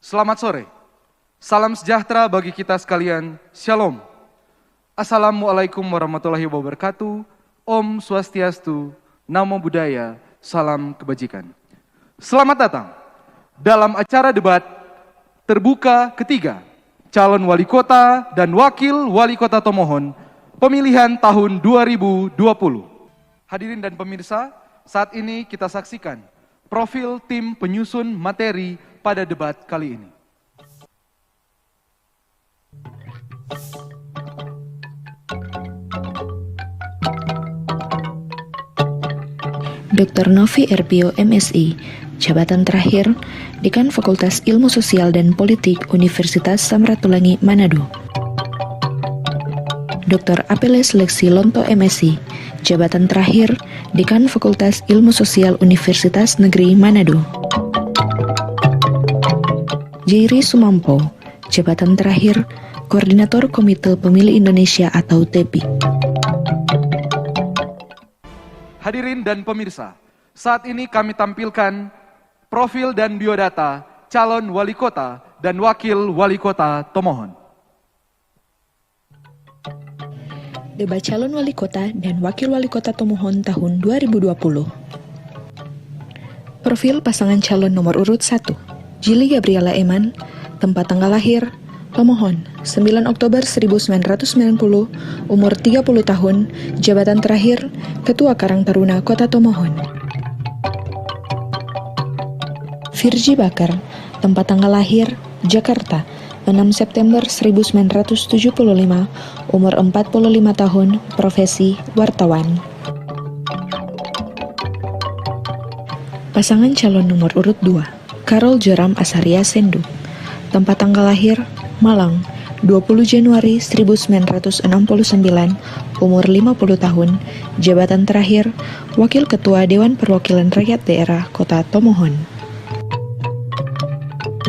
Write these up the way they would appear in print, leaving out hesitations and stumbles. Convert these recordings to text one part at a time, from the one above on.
Selamat sore. Salam sejahtera bagi kita sekalian. Shalom. Assalamualaikum warahmatullahi wabarakatuh. Om Swastiastu, Namo Buddhaya, salam kebajikan. Selamat datang dalam acara debat terbuka ketiga calon wali kota dan wakil wali kota Tomohon pemilihan tahun 2020. Hadirin dan pemirsa, saat ini kita saksikan profil tim penyusun materi pada debat kali ini. Dr. Novi Erpio MSI, jabatan terakhir, Dekan Fakultas Ilmu Sosial dan Politik Universitas Samratulangi Manado. Dr. Apeles Lexi Lonto MSI, jabatan terakhir, Dekan Fakultas Ilmu Sosial Universitas Negeri Manado. Jairi Sumampo, jabatan terakhir, Koordinator Komite Pemilih Indonesia atau TEPI. Hadirin dan pemirsa, saat ini kami tampilkan profil dan biodata calon wali kota dan wakil wali kota Tomohon. Debat calon wali kota dan wakil wali kota Tomohon tahun 2020. Profil pasangan calon nomor urut 1, Jili Gabriela Eman, tempat tanggal lahir, Tomohon, 9 Oktober 1990, umur 30 tahun, jabatan terakhir, Ketua Karang Taruna Kota Tomohon. Virgi Bakar, tempat tanggal lahir, Jakarta, 6 September 1975, umur 45 tahun, profesi wartawan. Pasangan calon nomor urut 2, Karol Joram Asaria Sendu, tempat tanggal lahir, Malang, 20 Januari 1969, umur 50 tahun, jabatan terakhir, Wakil Ketua Dewan Perwakilan Rakyat Daerah Kota Tomohon.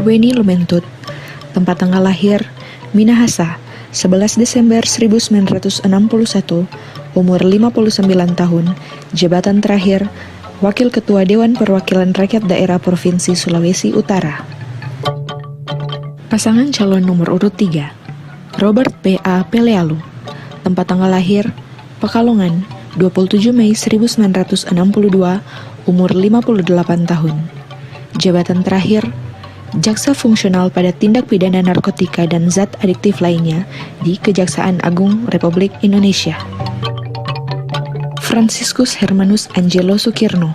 Weni Lumentut, tempat tanggal lahir, Minahasa, 11 Desember 1961, umur 59 tahun, jabatan terakhir, Wakil Ketua Dewan Perwakilan Rakyat Daerah Provinsi Sulawesi Utara. Pasangan calon nomor urut 3, Robert P.A. Pelealu, tempat tanggal lahir, Pekalongan, 27 Mei 1962, umur 58 tahun. Jabatan terakhir, Jaksa Fungsional pada Tindak Pidana Narkotika dan Zat Adiktif lainnya di Kejaksaan Agung Republik Indonesia. Franciscus Hermanus Angelo Sukirno,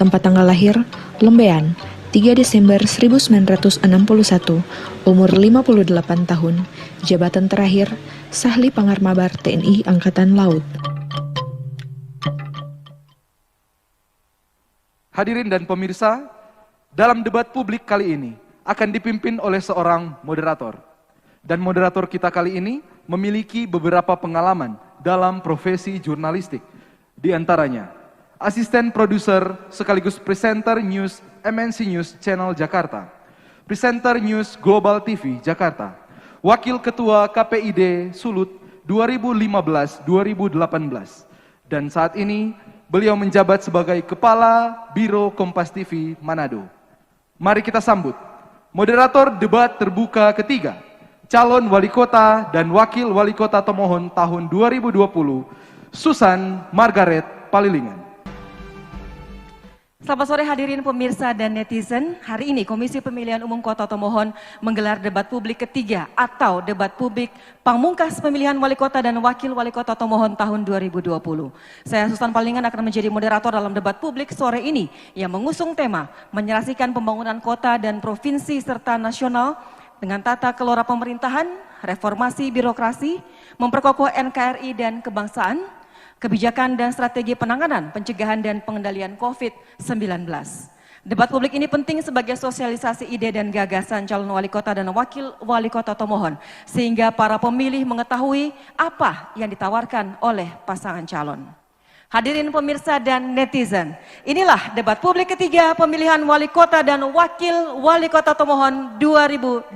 tempat tanggal lahir, Lembean, 3 Desember 1961, umur 58 tahun, jabatan terakhir, Sahli Pangarmabar TNI Angkatan Laut. Hadirin dan pemirsa, dalam debat publik kali ini akan dipimpin oleh seorang moderator. Dan moderator kita kali ini memiliki beberapa pengalaman dalam profesi jurnalistik. Di antaranya, asisten produser sekaligus presenter news MNC News Channel Jakarta, presenter news Global TV Jakarta, wakil ketua KPID Sulut 2015-2018, dan saat ini beliau menjabat sebagai Kepala Biro Kompas TV Manado. Mari kita sambut moderator debat terbuka ketiga, calon wali kota dan wakil wali kota Tomohon tahun 2020, Susan Margaret Palilingan. Selamat sore hadirin pemirsa dan netizen. Hari ini Komisi Pemilihan Umum Kota Tomohon menggelar debat publik ketiga atau debat publik pamungkas pemilihan wali kota dan wakil wali kota Tomohon tahun 2020. Saya Susan Palilingan akan menjadi moderator dalam debat publik sore ini yang mengusung tema menyelesaikan pembangunan kota dan provinsi serta nasional dengan tata kelola pemerintahan, reformasi birokrasi, memperkokoh NKRI dan kebangsaan, kebijakan dan strategi penanganan, pencegahan dan pengendalian COVID-19. Debat publik ini penting sebagai sosialisasi ide dan gagasan calon wali kota dan wakil wali kota Tomohon, sehingga para pemilih mengetahui apa yang ditawarkan oleh pasangan calon. Hadirin pemirsa dan netizen, inilah debat publik ketiga pemilihan wali kota dan wakil wali kota Tomohon 2020.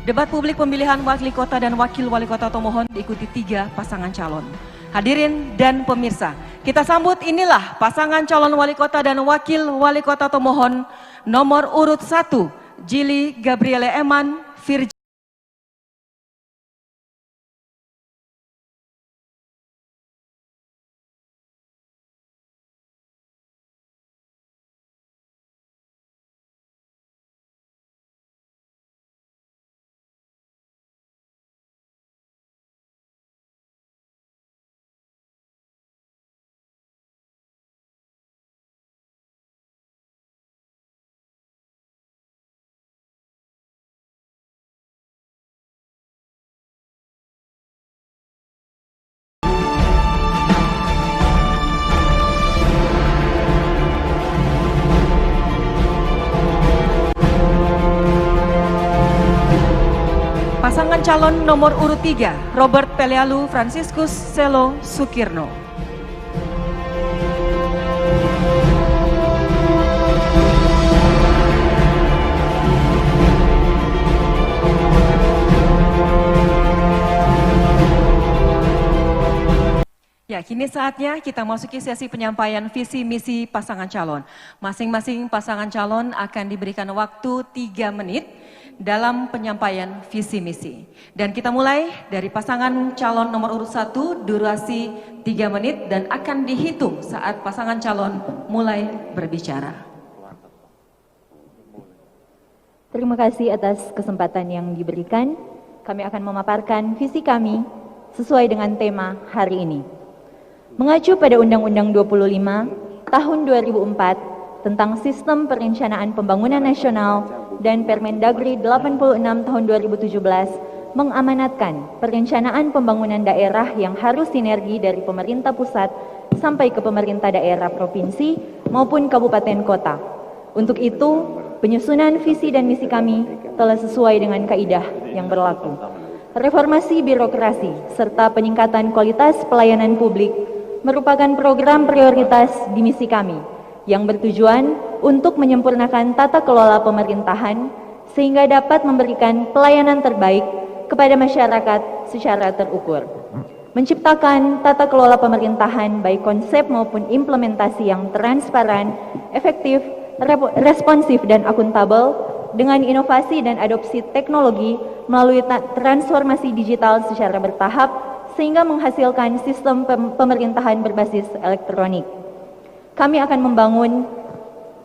Debat publik pemilihan wali kota dan wakil wali kota Tomohon diikuti 3 pasangan calon. Hadirin dan pemirsa, kita sambut inilah pasangan calon wali kota dan wakil wali kota Tomohon nomor urut 1, Jili Gabriele Eman, Virginia. Pasangan calon nomor urut 3, Robert Pelealu Franciscus Selo Sukirno. Ya, kini saatnya kita masuki sesi penyampaian visi misi pasangan calon. Masing-masing pasangan calon akan diberikan waktu 3 menit dalam penyampaian visi misi. Dan kita mulai dari pasangan calon nomor urut 1, durasi 3 menit dan akan dihitung saat pasangan calon mulai berbicara. Terima kasih atas kesempatan yang diberikan. Kami akan memaparkan visi kami sesuai dengan tema hari ini. Mengacu pada Undang-Undang 25 Tahun 2004 tentang Sistem Perencanaan Pembangunan Nasional dan Permendagri 86 Tahun 2017 mengamanatkan perencanaan pembangunan daerah yang harus sinergi dari pemerintah pusat sampai ke pemerintah daerah provinsi maupun kabupaten kota. Untuk itu, penyusunan visi dan misi kami telah sesuai dengan kaidah yang berlaku. Reformasi birokrasi serta peningkatan kualitas pelayanan publik merupakan program prioritas di misi kami yang bertujuan untuk menyempurnakan tata kelola pemerintahan sehingga dapat memberikan pelayanan terbaik kepada masyarakat secara terukur. Menciptakan tata kelola pemerintahan baik konsep maupun implementasi yang transparan, efektif, responsif dan akuntabel dengan inovasi dan adopsi teknologi melalui transformasi digital secara bertahap sehingga menghasilkan sistem pemerintahan berbasis elektronik. Kami akan membangun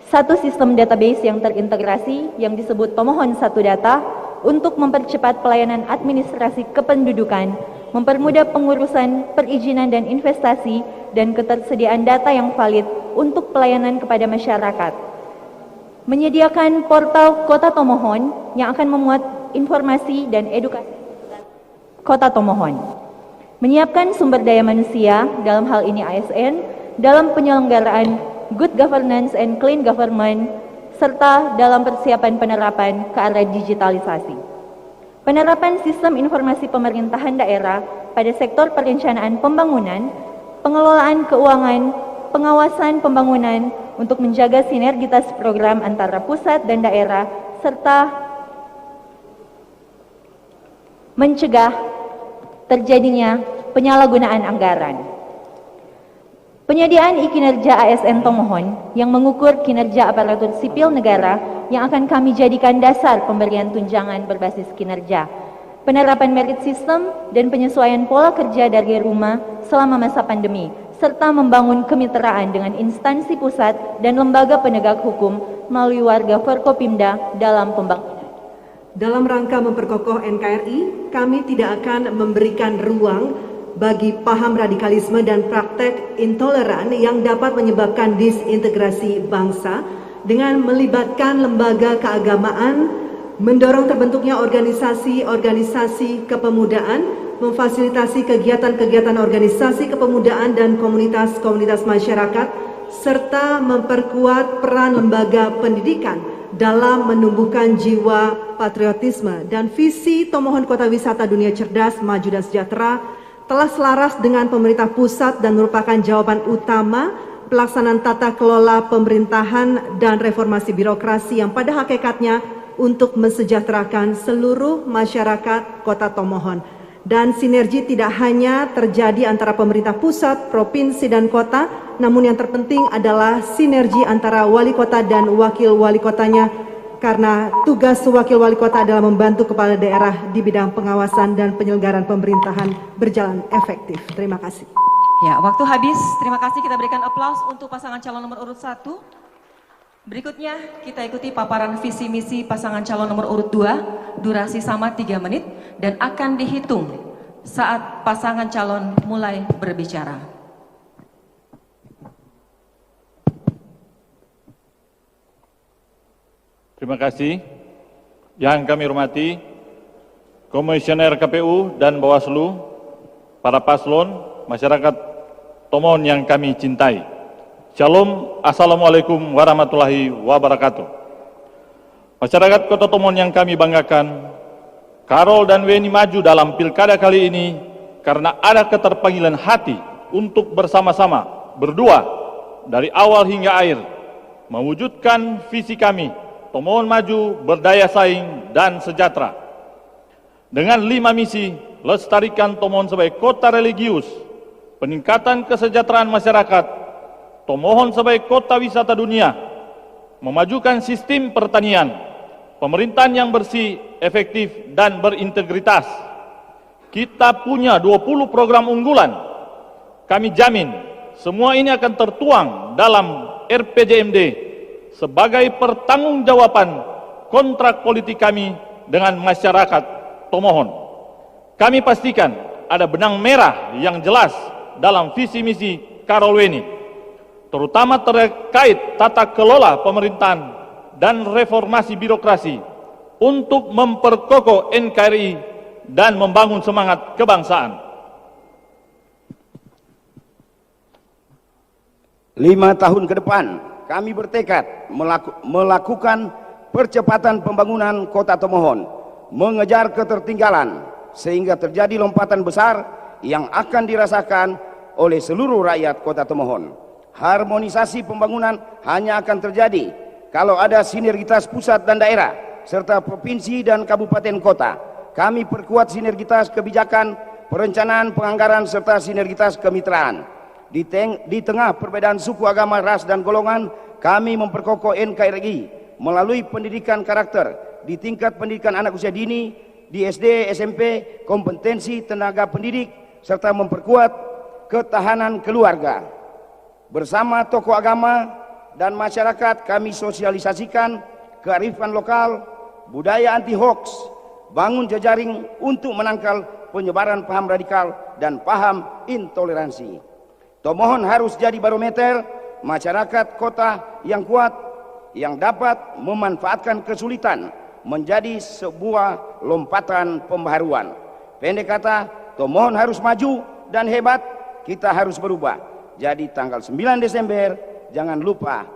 satu sistem database yang terintegrasi yang disebut Tomohon Satu Data untuk mempercepat pelayanan administrasi kependudukan, mempermudah pengurusan perizinan dan investasi, dan ketersediaan data yang valid untuk pelayanan kepada masyarakat. Menyediakan portal Kota Tomohon yang akan memuat informasi dan edukasi Kota Tomohon. Menyiapkan sumber daya manusia, dalam hal ini ASN, dalam penyelenggaraan good governance and clean government, serta dalam persiapan penerapan ke arah digitalisasi. Penerapan sistem informasi pemerintahan daerah pada sektor perencanaan pembangunan, pengelolaan keuangan, pengawasan pembangunan untuk menjaga sinergitas program antara pusat dan daerah, serta mencegah terjadinya penyalahgunaan anggaran. Penyediaan kinerja ASN Tomohon yang mengukur kinerja aparatur sipil negara yang akan kami jadikan dasar pemberian tunjangan berbasis kinerja. Penerapan merit system dan penyesuaian pola kerja dari rumah selama masa pandemi, serta membangun kemitraan dengan instansi pusat dan lembaga penegak hukum melalui warga Forkopimda dalam pembangunan. Dalam rangka memperkokoh NKRI, kami tidak akan memberikan ruang bagi paham radikalisme dan praktek intoleran yang dapat menyebabkan disintegrasi bangsa dengan melibatkan lembaga keagamaan, mendorong terbentuknya organisasi-organisasi kepemudaan, memfasilitasi kegiatan-kegiatan organisasi kepemudaan dan komunitas-komunitas masyarakat, serta memperkuat peran lembaga pendidikan dalam menumbuhkan jiwa patriotisme. Dan visi Tomohon Kota Wisata Dunia Cerdas, Maju dan Sejahtera telah selaras dengan pemerintah pusat dan merupakan jawaban utama pelaksanaan tata kelola pemerintahan dan reformasi birokrasi yang pada hakikatnya untuk mensejahterakan seluruh masyarakat Kota Tomohon. Dan sinergi tidak hanya terjadi antara pemerintah pusat, provinsi, dan kota, namun yang terpenting adalah sinergi antara wali kota dan wakil wali kotanya karena tugas wakil wali kota adalah membantu kepala daerah di bidang pengawasan dan penyelenggaraan pemerintahan berjalan efektif. Terima kasih. Ya, waktu habis. Terima kasih, kita berikan aplaus untuk pasangan calon nomor urut 1. Berikutnya kita ikuti paparan visi misi pasangan calon nomor urut 2, durasi sama 3 menit dan akan dihitung saat pasangan calon mulai berbicara. Terima kasih. Yang kami hormati Komisioner KPU dan Bawaslu, para paslon, masyarakat Tomohon yang kami cintai. Shalom, Assalamualaikum warahmatullahi wabarakatuh. Masyarakat Kota Tomohon yang kami banggakan, Karol dan Weni maju dalam pilkada kali ini karena ada keterpanggilan hati untuk bersama-sama, berdua, dari awal hingga akhir, mewujudkan visi kami, Tomohon maju, berdaya saing, dan sejahtera. Dengan 5 misi, lestarikan Tomohon sebagai kota religius, peningkatan kesejahteraan masyarakat, Tomohon sebagai kota wisata dunia, memajukan sistem pertanian, pemerintahan yang bersih, efektif, dan berintegritas. Kita punya 20 program unggulan. Kami jamin semua ini akan tertuang dalam RPJMD sebagai pertanggungjawaban kontrak politik kami dengan masyarakat Tomohon. Kami pastikan ada benang merah yang jelas dalam visi misi Karol Weni, terutama terkait tata kelola pemerintahan dan reformasi birokrasi untuk memperkokoh NKRI dan membangun semangat kebangsaan. 5 tahun ke depan, kami bertekad melakukan percepatan pembangunan Kota Tomohon, mengejar ketertinggalan sehingga terjadi lompatan besar yang akan dirasakan oleh seluruh rakyat Kota Tomohon. Harmonisasi pembangunan hanya akan terjadi kalau ada sinergitas pusat dan daerah serta provinsi dan kabupaten kota. Kami perkuat sinergitas kebijakan, perencanaan, penganggaran serta sinergitas kemitraan. Di tengah perbedaan suku, agama, ras, dan golongan, kami memperkokoh NKRI melalui pendidikan karakter di tingkat pendidikan anak usia dini, di SD, SMP, kompetensi tenaga pendidik, serta memperkuat ketahanan keluarga. Bersama tokoh agama dan masyarakat, kami sosialisasikan kearifan lokal, budaya anti-hoax, bangun jejaring untuk menangkal penyebaran paham radikal dan paham intoleransi. Tomohon harus jadi barometer masyarakat kota yang kuat, yang dapat memanfaatkan kesulitan menjadi sebuah lompatan pembaharuan. Pendek kata, Tomohon harus maju dan hebat, kita harus berubah. Jadi tanggal 9 Desember, jangan lupa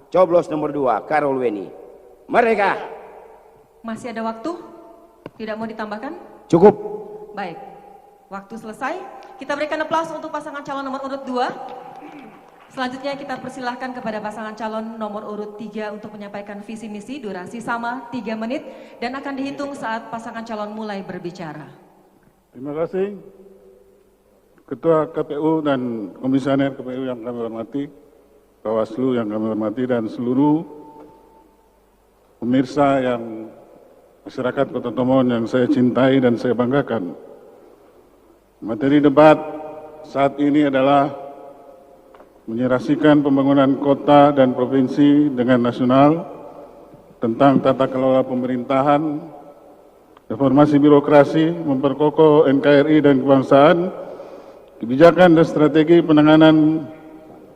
coblos nomor 2, Karol Weni. Merdeka! Masih ada waktu? Tidak mau ditambahkan? Cukup. Baik, waktu selesai. Kita berikan aplaus untuk pasangan calon nomor urut 2. Selanjutnya kita persilahkan kepada pasangan calon nomor urut 3 untuk menyampaikan visi misi, durasi sama 3 menit dan akan dihitung saat pasangan calon mulai berbicara. Terima kasih Ketua KPU dan Komisioner KPU yang kami hormati, Bawaslu yang kami hormati, dan seluruh pemirsa yang masyarakat Kota Tomohon yang saya cintai dan saya banggakan. Materi debat saat ini adalah menyerasikan pembangunan kota dan provinsi dengan nasional tentang tata kelola pemerintahan, reformasi birokrasi, memperkokoh NKRI dan kebangsaan, kebijakan dan strategi penanganan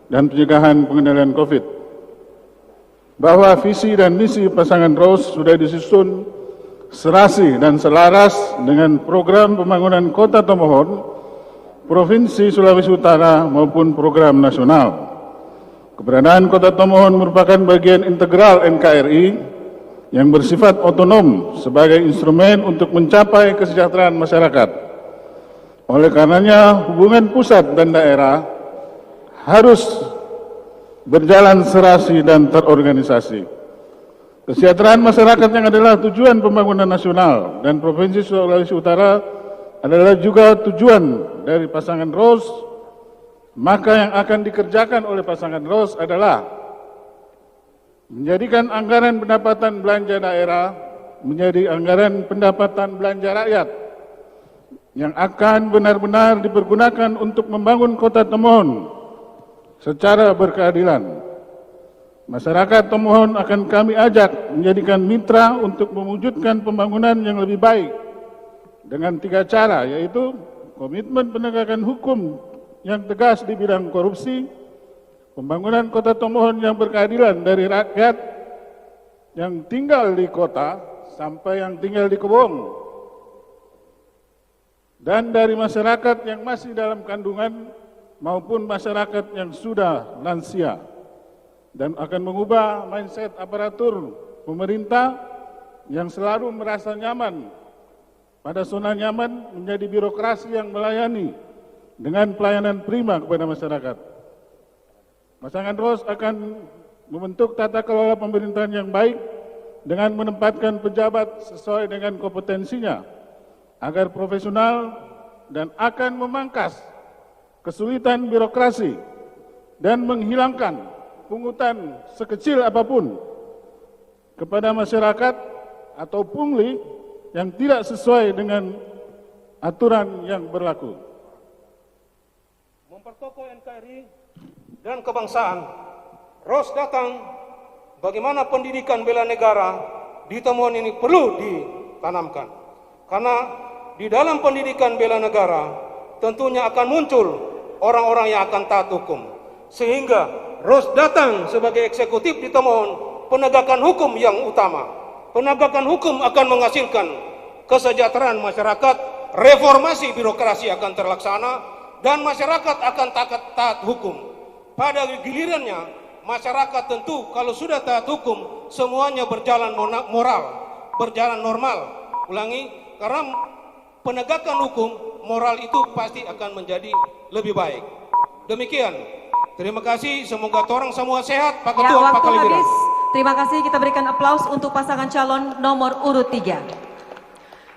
dan pencegahan pengendalian COVID. Bahwa visi dan misi pasangan Rose sudah disusun serasi dan selaras dengan program pembangunan Kota Tomohon, Provinsi Sulawesi Utara maupun program nasional. Keberadaan Kota Tomohon merupakan bagian integral NKRI yang bersifat otonom sebagai instrumen untuk mencapai kesejahteraan masyarakat. Oleh karenanya, hubungan pusat dan daerah harus berjalan serasi dan terorganisasi. Kesejahteraan masyarakat yang adalah tujuan pembangunan nasional dan Provinsi Sulawesi Utara adalah juga tujuan dari pasangan Rose, maka yang akan dikerjakan oleh pasangan Rose adalah menjadikan anggaran pendapatan belanja daerah menjadi anggaran pendapatan belanja rakyat yang akan benar-benar dipergunakan untuk membangun Kota Tomohon secara berkeadilan. Masyarakat Tomohon akan kami ajak menjadikan mitra untuk mewujudkan pembangunan yang lebih baik dengan 3 cara, yaitu komitmen penegakan hukum yang tegas di bidang korupsi, pembangunan Kota Tomohon yang berkeadilan dari rakyat yang tinggal di kota sampai yang tinggal di kebun, dan dari masyarakat yang masih dalam kandungan maupun masyarakat yang sudah lansia, dan akan mengubah mindset aparatur pemerintah yang selalu merasa nyaman pada zona nyaman menjadi birokrasi yang melayani dengan pelayanan prima kepada masyarakat. Pasangan ROS akan membentuk tata kelola pemerintahan yang baik dengan menempatkan pejabat sesuai dengan kompetensinya agar profesional, dan akan memangkas kesulitan birokrasi dan menghilangkan pungutan sekecil apapun kepada masyarakat atau pungli yang tidak sesuai dengan aturan yang berlaku. Memperkokoh NKRI dan kebangsaan, ROS datang bagaimana pendidikan bela negara di Tomohon ini perlu ditanamkan. Karena di dalam pendidikan bela negara tentunya akan muncul orang-orang yang akan taat hukum. Sehingga ROS datang sebagai eksekutif di Tomohon, penegakan hukum yang utama. Penegakan hukum akan menghasilkan kesejahteraan masyarakat, reformasi birokrasi akan terlaksana, dan masyarakat akan taat hukum. Pada gilirannya, masyarakat tentu kalau sudah taat hukum, semuanya berjalan moral, berjalan normal. Ulangi, karena penegakan hukum, moral itu pasti akan menjadi lebih baik. Demikian. Terima kasih, semoga orang semua sehat. Pak Ketua, Pak waktu Kalibiran. habis. Terima kasih, kita berikan aplaus untuk pasangan calon nomor urut 3.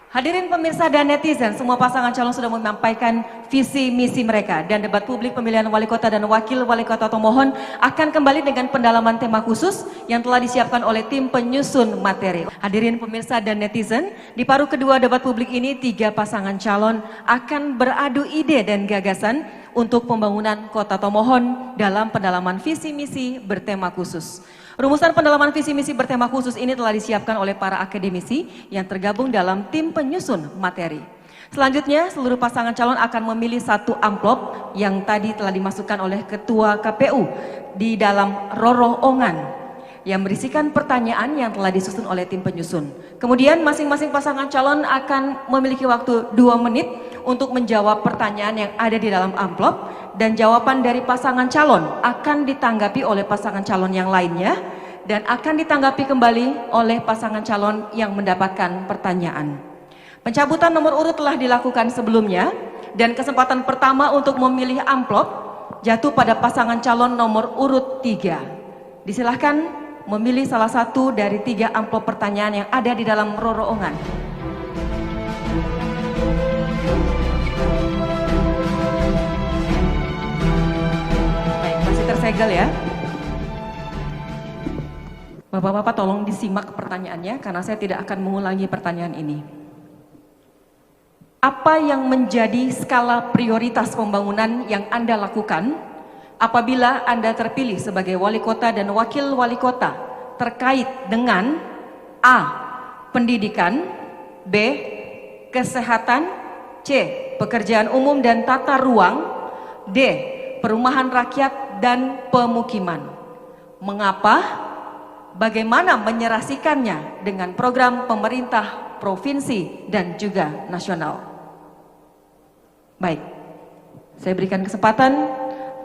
Hadirin pemirsa dan netizen, semua pasangan calon sudah menyampaikan visi misi mereka, dan debat publik pemilihan wali kota dan wakil wali kota Tomohon akan kembali dengan pendalaman tema khusus yang telah disiapkan oleh tim penyusun materi. Hadirin pemirsa dan netizen, di paruh kedua debat publik ini 3 pasangan calon akan beradu ide dan gagasan untuk pembangunan Kota Tomohon dalam pendalaman visi misi bertema khusus. Rumusan pendalaman visi misi bertema khusus ini telah disiapkan oleh para akademisi yang tergabung dalam tim penyusun materi. Selanjutnya, seluruh pasangan calon akan memilih 1 amplop yang tadi telah dimasukkan oleh Ketua KPU di dalam roroongan yang berisikan pertanyaan yang telah disusun oleh tim penyusun. Kemudian masing-masing pasangan calon akan memiliki waktu 2 menit untuk menjawab pertanyaan yang ada di dalam amplop, dan jawaban dari pasangan calon akan ditanggapi oleh pasangan calon yang lainnya dan akan ditanggapi kembali oleh pasangan calon yang mendapatkan pertanyaan. Pencabutan nomor urut telah dilakukan sebelumnya, dan kesempatan pertama untuk memilih amplop jatuh pada pasangan calon nomor urut 3. Disilahkan memilih salah satu dari 3 amplop pertanyaan yang ada di dalam roroongan. Baik, masih tersegel ya. Bapak-bapak tolong disimak pertanyaannya karena saya tidak akan mengulangi pertanyaan ini. Apa yang menjadi skala prioritas pembangunan yang Anda lakukan apabila Anda terpilih sebagai wali kota dan wakil wali kota terkait dengan A. Pendidikan, B. Kesehatan, C. Pekerjaan umum dan tata ruang, D. Perumahan rakyat dan pemukiman. Mengapa? Bagaimana menyerasikannya dengan program pemerintah provinsi dan juga nasional? Baik, saya berikan kesempatan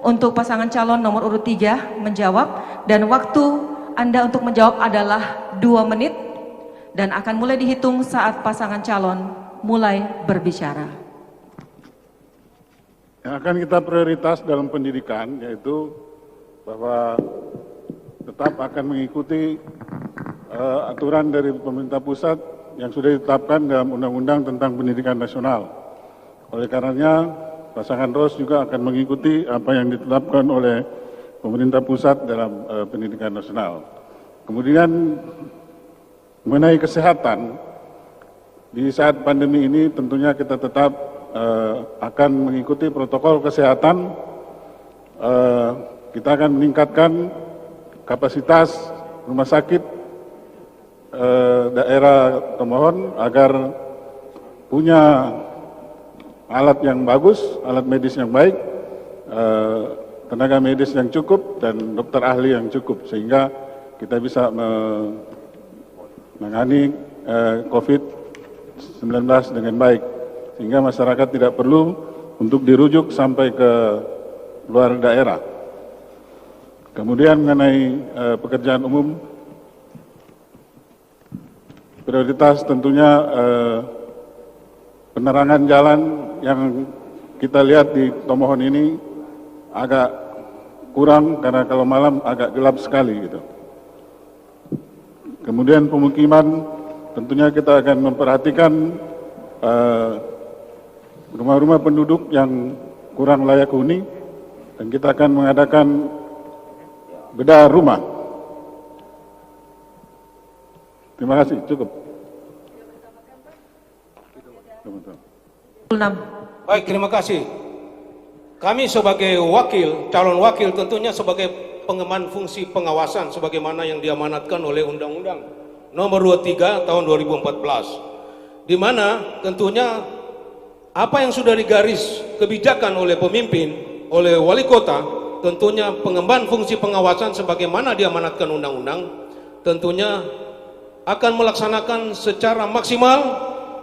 untuk pasangan calon nomor urut 3 menjawab, dan waktu Anda untuk menjawab adalah 2 menit dan akan mulai dihitung saat pasangan calon mulai berbicara. Yang akan kita prioritas dalam pendidikan yaitu bahwa tetap akan mengikuti aturan dari pemerintah pusat yang sudah ditetapkan dalam Undang-Undang tentang Pendidikan Nasional. Oleh karenanya, pasangan ROS juga akan mengikuti apa yang ditetapkan oleh pemerintah pusat dalam pendidikan nasional. Kemudian mengenai kesehatan, di saat pandemi ini tentunya kita tetap akan mengikuti protokol kesehatan. Kita akan meningkatkan kapasitas rumah sakit daerah Tomohon agar punya alat yang bagus, alat medis yang baik, tenaga medis yang cukup, dan dokter ahli yang cukup, sehingga kita bisa menangani COVID-19 dengan baik, sehingga masyarakat tidak perlu untuk dirujuk sampai ke luar daerah. Kemudian mengenai pekerjaan umum, prioritas tentunya penerangan jalan yang kita lihat di Tomohon ini agak kurang, karena kalau malam agak gelap sekali gitu. Kemudian pemukiman, tentunya kita akan memperhatikan rumah-rumah penduduk yang kurang layak huni, dan kita akan mengadakan bedah rumah. Terima kasih, cukup. Baik, terima kasih. Kami sebagai calon wakil tentunya sebagai pengemban fungsi pengawasan sebagaimana yang diamanatkan oleh Undang-Undang Nomor 23 Tahun 2014, di mana tentunya apa yang sudah digaris kebijakan oleh pemimpin, oleh wali kota, tentunya pengemban fungsi pengawasan sebagaimana diamanatkan undang-undang tentunya akan melaksanakan secara maksimal,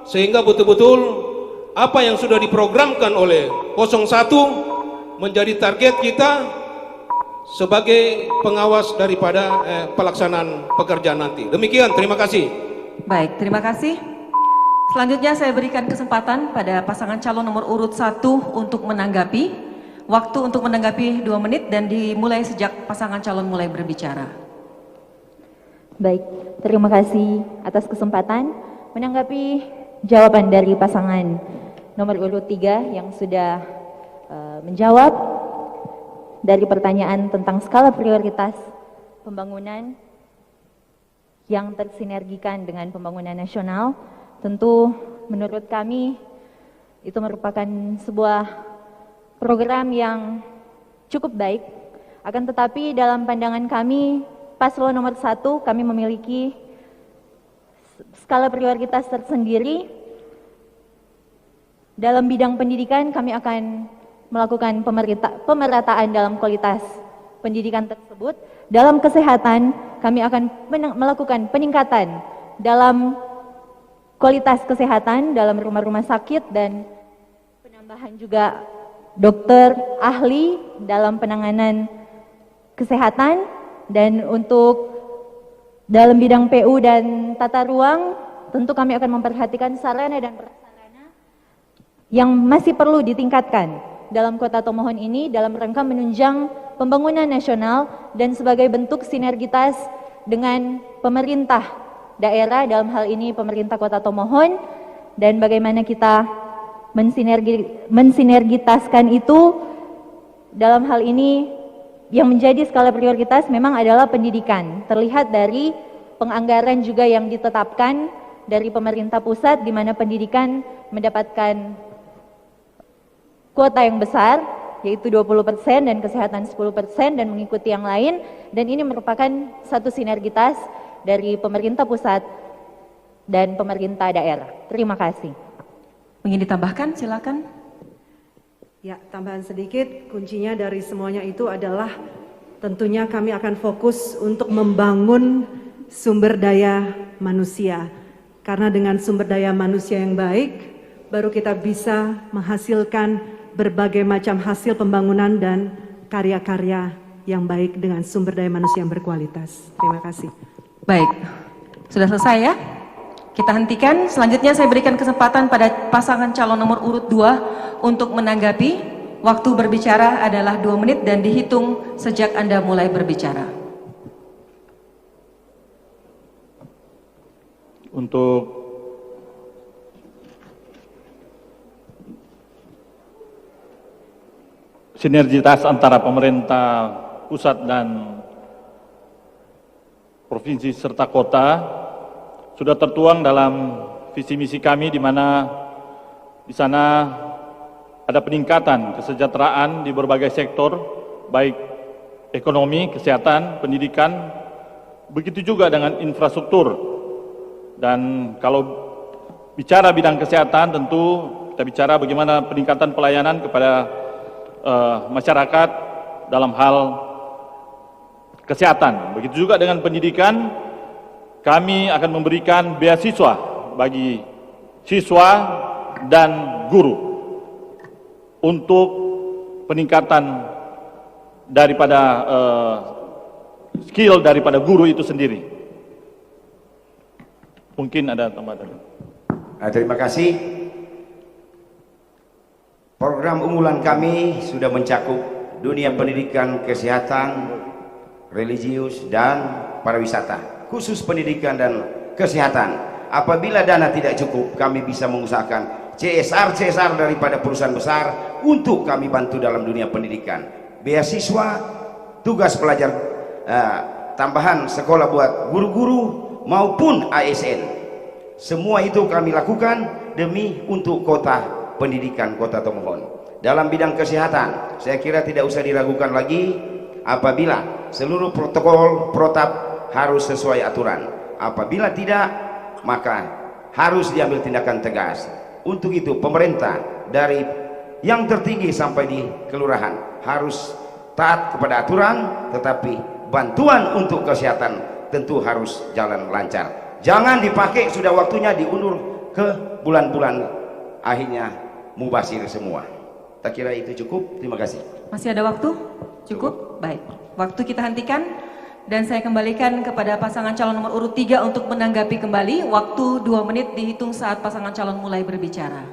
sehingga betul-betul apa yang sudah diprogramkan oleh 01 menjadi target kita sebagai pengawas daripada pelaksanaan pekerjaan nanti. Demikian, terima kasih. Baik, terima kasih. Selanjutnya saya berikan kesempatan pada pasangan calon nomor urut 1 untuk menanggapi. Waktu untuk menanggapi 2 menit dan dimulai sejak pasangan calon mulai berbicara. Baik, terima kasih atas kesempatan menanggapi jawaban dari pasangan nomor urut 3 yang sudah menjawab dari pertanyaan tentang skala prioritas pembangunan yang tersinergikan dengan pembangunan nasional. Tentu menurut kami itu merupakan sebuah program yang cukup baik. Akan tetapi dalam pandangan kami, paslon nomor 1, kami memiliki skala prioritas tersendiri. Dalam bidang pendidikan kami akan melakukan pemerataan dalam kualitas pendidikan tersebut. Dalam kesehatan kami akan melakukan peningkatan dalam kualitas kesehatan dalam rumah-rumah sakit dan penambahan juga dokter ahli dalam penanganan kesehatan. Dan untuk dalam bidang PU dan tata ruang tentu kami akan memperhatikan sarana dan prasarana yang masih perlu ditingkatkan dalam Kota Tomohon ini dalam rangka menunjang pembangunan nasional dan sebagai bentuk sinergitas dengan pemerintah daerah, dalam hal ini pemerintah Kota Tomohon, dan bagaimana kita mensinergitaskan itu. Dalam hal ini yang menjadi skala prioritas memang adalah pendidikan. Terlihat dari penganggaran juga yang ditetapkan dari pemerintah pusat, di mana pendidikan mendapatkan kuota yang besar, yaitu 20% dan kesehatan 10% dan mengikuti yang lain. Dan ini merupakan satu sinergitas dari pemerintah pusat dan pemerintah daerah. Terima kasih. Ingin ditambahkan, silakan. Ya, tambahan sedikit, kuncinya dari semuanya itu adalah tentunya kami akan fokus untuk membangun sumber daya manusia. Karena dengan sumber daya manusia yang baik, baru kita bisa menghasilkan berbagai macam hasil pembangunan dan karya-karya yang baik dengan sumber daya manusia yang berkualitas. Terima kasih. Baik, sudah selesai ya? Kita hentikan. Selanjutnya saya berikan kesempatan pada pasangan calon nomor urut 2 untuk menanggapi. Waktu berbicara adalah 2 menit dan dihitung sejak Anda mulai berbicara. Untuk sinergitas antara pemerintah pusat dan provinsi serta kota sudah tertuang dalam visi misi kami, di mana di sana ada peningkatan kesejahteraan di berbagai sektor, baik ekonomi, kesehatan, pendidikan, begitu juga dengan infrastruktur. Dan kalau bicara bidang kesehatan, tentu kita bicara bagaimana peningkatan pelayanan kepada masyarakat dalam hal kesehatan. Begitu juga dengan pendidikan, kami akan memberikan beasiswa bagi siswa dan guru untuk peningkatan daripada skill daripada guru itu sendiri. Mungkin ada tambahan. Terima kasih. Program unggulan kami sudah mencakup dunia pendidikan, kesehatan, religius, dan pariwisata. Khusus pendidikan dan kesehatan. Apabila dana tidak cukup, kami bisa mengusahakan CSR daripada perusahaan besar untuk kami bantu dalam dunia pendidikan. Beasiswa, tugas pelajar tambahan sekolah buat guru-guru maupun ASN. Semua itu kami lakukan demi untuk kota pendidikan Kota Tomohon. Dalam bidang kesehatan, saya kira tidak usah diragukan lagi apabila seluruh protokol protap harus sesuai aturan. Apabila tidak, maka harus diambil tindakan tegas. Untuk itu pemerintah dari yang tertinggi sampai di kelurahan harus taat kepada aturan, tetapi bantuan untuk kesehatan tentu harus jalan lancar. Jangan dipakai sudah waktunya diundur ke bulan-bulan akhirnya mubasir semua. Tak kira itu cukup. Terima kasih. Masih ada waktu? Cukup? Baik. Waktu kita hentikan dan saya kembalikan kepada pasangan calon nomor urut 3 untuk menanggapi kembali. Waktu 2 menit dihitung saat pasangan calon mulai berbicara.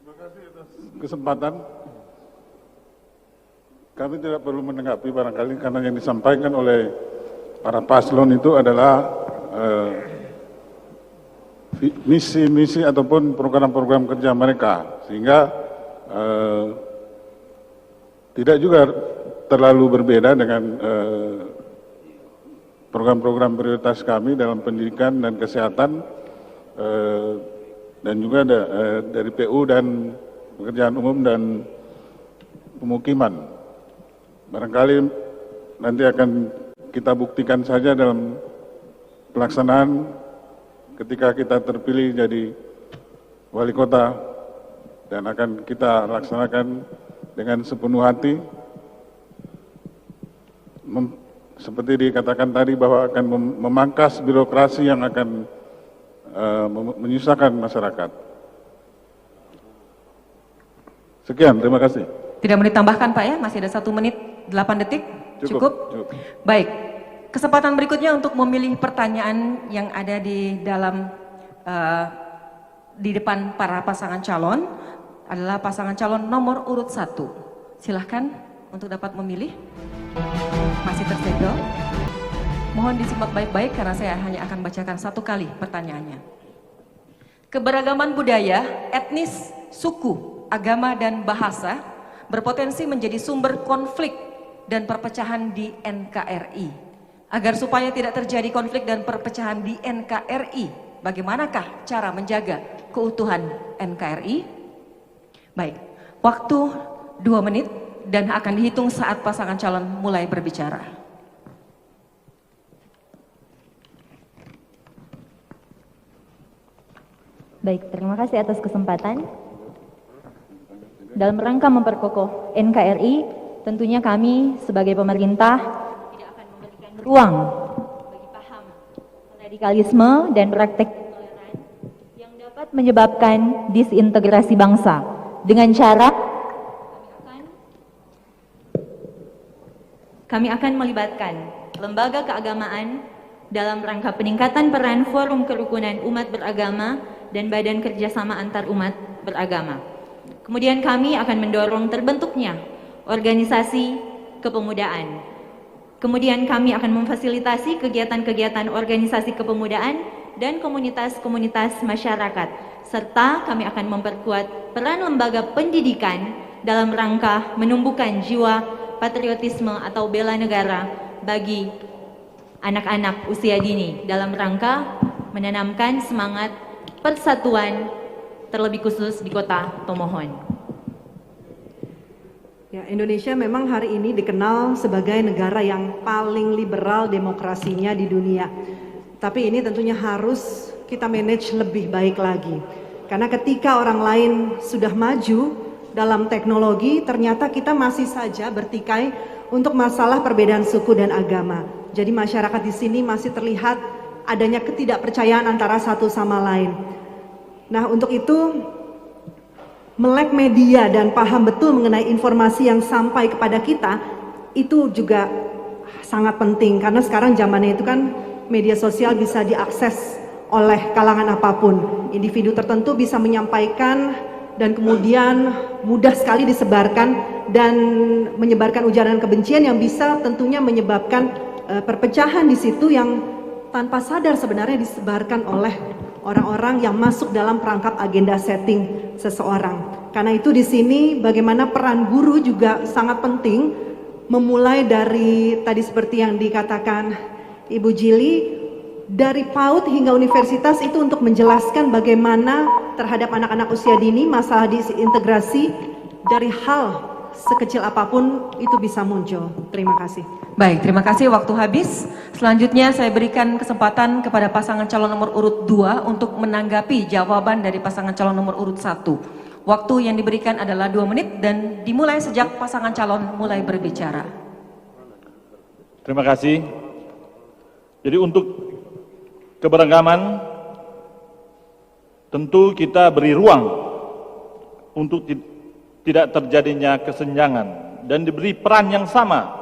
Terima kasih atas kesempatan. Kami tidak perlu menanggapi barangkali karena yang disampaikan oleh para paslon itu adalah misi-misi ataupun program-program kerja mereka, sehingga tidak juga terlalu berbeda dengan program-program prioritas kami dalam pendidikan dan kesehatan, dan juga dari PU dan pekerjaan umum dan pemukiman. Barangkali nanti akan kita buktikan saja dalam pelaksanaan ketika kita terpilih jadi wali kota, dan akan kita laksanakan dengan sepenuh hati. Seperti dikatakan tadi bahwa akan memangkas birokrasi yang akan menyusahkan masyarakat. Sekian, terima kasih. Tidak mau ditambahkan Pak ya? Masih ada 1 menit 8 detik? Cukup? Cukup. Baik. Kesempatan berikutnya untuk memilih pertanyaan yang ada di dalam di depan para pasangan calon adalah pasangan calon nomor urut 1. Silahkan untuk dapat memilih. Masih tersegel. Mohon disimak baik-baik karena saya hanya akan bacakan 1 kali pertanyaannya. Keberagaman budaya, etnis, suku, agama, dan bahasa berpotensi menjadi sumber konflik dan perpecahan di NKRI. Agar supaya tidak terjadi konflik dan perpecahan di NKRI, bagaimanakah cara menjaga keutuhan NKRI? Baik, waktu 2 menit dan akan dihitung saat pasangan calon mulai berbicara. Baik, terima kasih atas kesempatan. Dalam rangka memperkokoh NKRI, tentunya kami sebagai pemerintah tidak akan memberikan ruang bagi paham radikalisme dan praktek intoleran yang dapat menyebabkan disintegrasi bangsa dengan cara kami akan melibatkan lembaga keagamaan dalam rangka peningkatan peran forum kerukunan umat beragama dan badan kerjasama antar umat beragama. Kemudian kami akan mendorong terbentuknya organisasi kepemudaan. Kemudian kami akan memfasilitasi kegiatan-kegiatan organisasi kepemudaan dan komunitas-komunitas masyarakat. Serta kami akan memperkuat peran lembaga pendidikan dalam rangka menumbuhkan jiwa patriotisme atau bela negara bagi anak-anak usia dini dalam rangka menanamkan semangat persatuan terlebih khusus di Kota Tomohon. Ya, Indonesia memang hari ini dikenal sebagai negara yang paling liberal demokrasinya di dunia. Tapi ini tentunya harus kita manage lebih baik lagi. Karena ketika orang lain sudah maju dalam teknologi, ternyata kita masih saja bertikai untuk masalah perbedaan suku dan agama. Jadi masyarakat di sini masih terlihat adanya ketidakpercayaan antara satu sama lain. Nah, untuk itu melek media dan paham betul mengenai informasi yang sampai kepada kita itu juga sangat penting, karena sekarang zamannya itu kan media sosial bisa diakses oleh kalangan apapun. Individu tertentu bisa menyampaikan dan kemudian mudah sekali disebarkan dan menyebarkan ujaran kebencian yang bisa tentunya menyebabkan perpecahan di situ yang tanpa sadar sebenarnya disebarkan oleh orang-orang yang masuk dalam perangkap agenda setting seseorang. Karena itu di sini bagaimana peran guru juga sangat penting, memulai dari tadi seperti yang dikatakan Ibu Jili, dari PAUD hingga universitas itu untuk menjelaskan bagaimana terhadap anak-anak usia dini masalah disintegrasi dari hal sekecil apapun itu bisa muncul. Terima kasih. Baik, terima kasih. Waktu habis. Selanjutnya saya berikan kesempatan kepada pasangan calon nomor urut 2 untuk menanggapi jawaban dari pasangan calon nomor urut 1. Waktu yang diberikan adalah 2 menit dan dimulai sejak pasangan calon mulai berbicara. Terima kasih. Jadi untuk keberagaman tentu kita beri ruang untuk tidak terjadinya kesenjangan dan diberi peran yang sama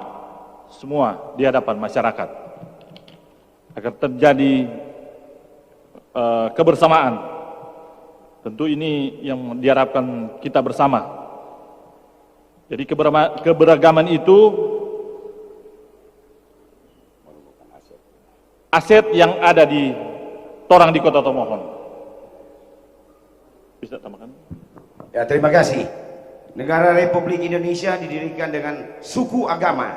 semua di hadapan masyarakat agar terjadi kebersamaan. Tentu ini yang diharapkan kita bersama. Jadi keberagaman itu aset yang ada di torang di Kota Tomohon. Bisa tambahkan? Ya, terima kasih. Negara Republik Indonesia didirikan dengan suku agama,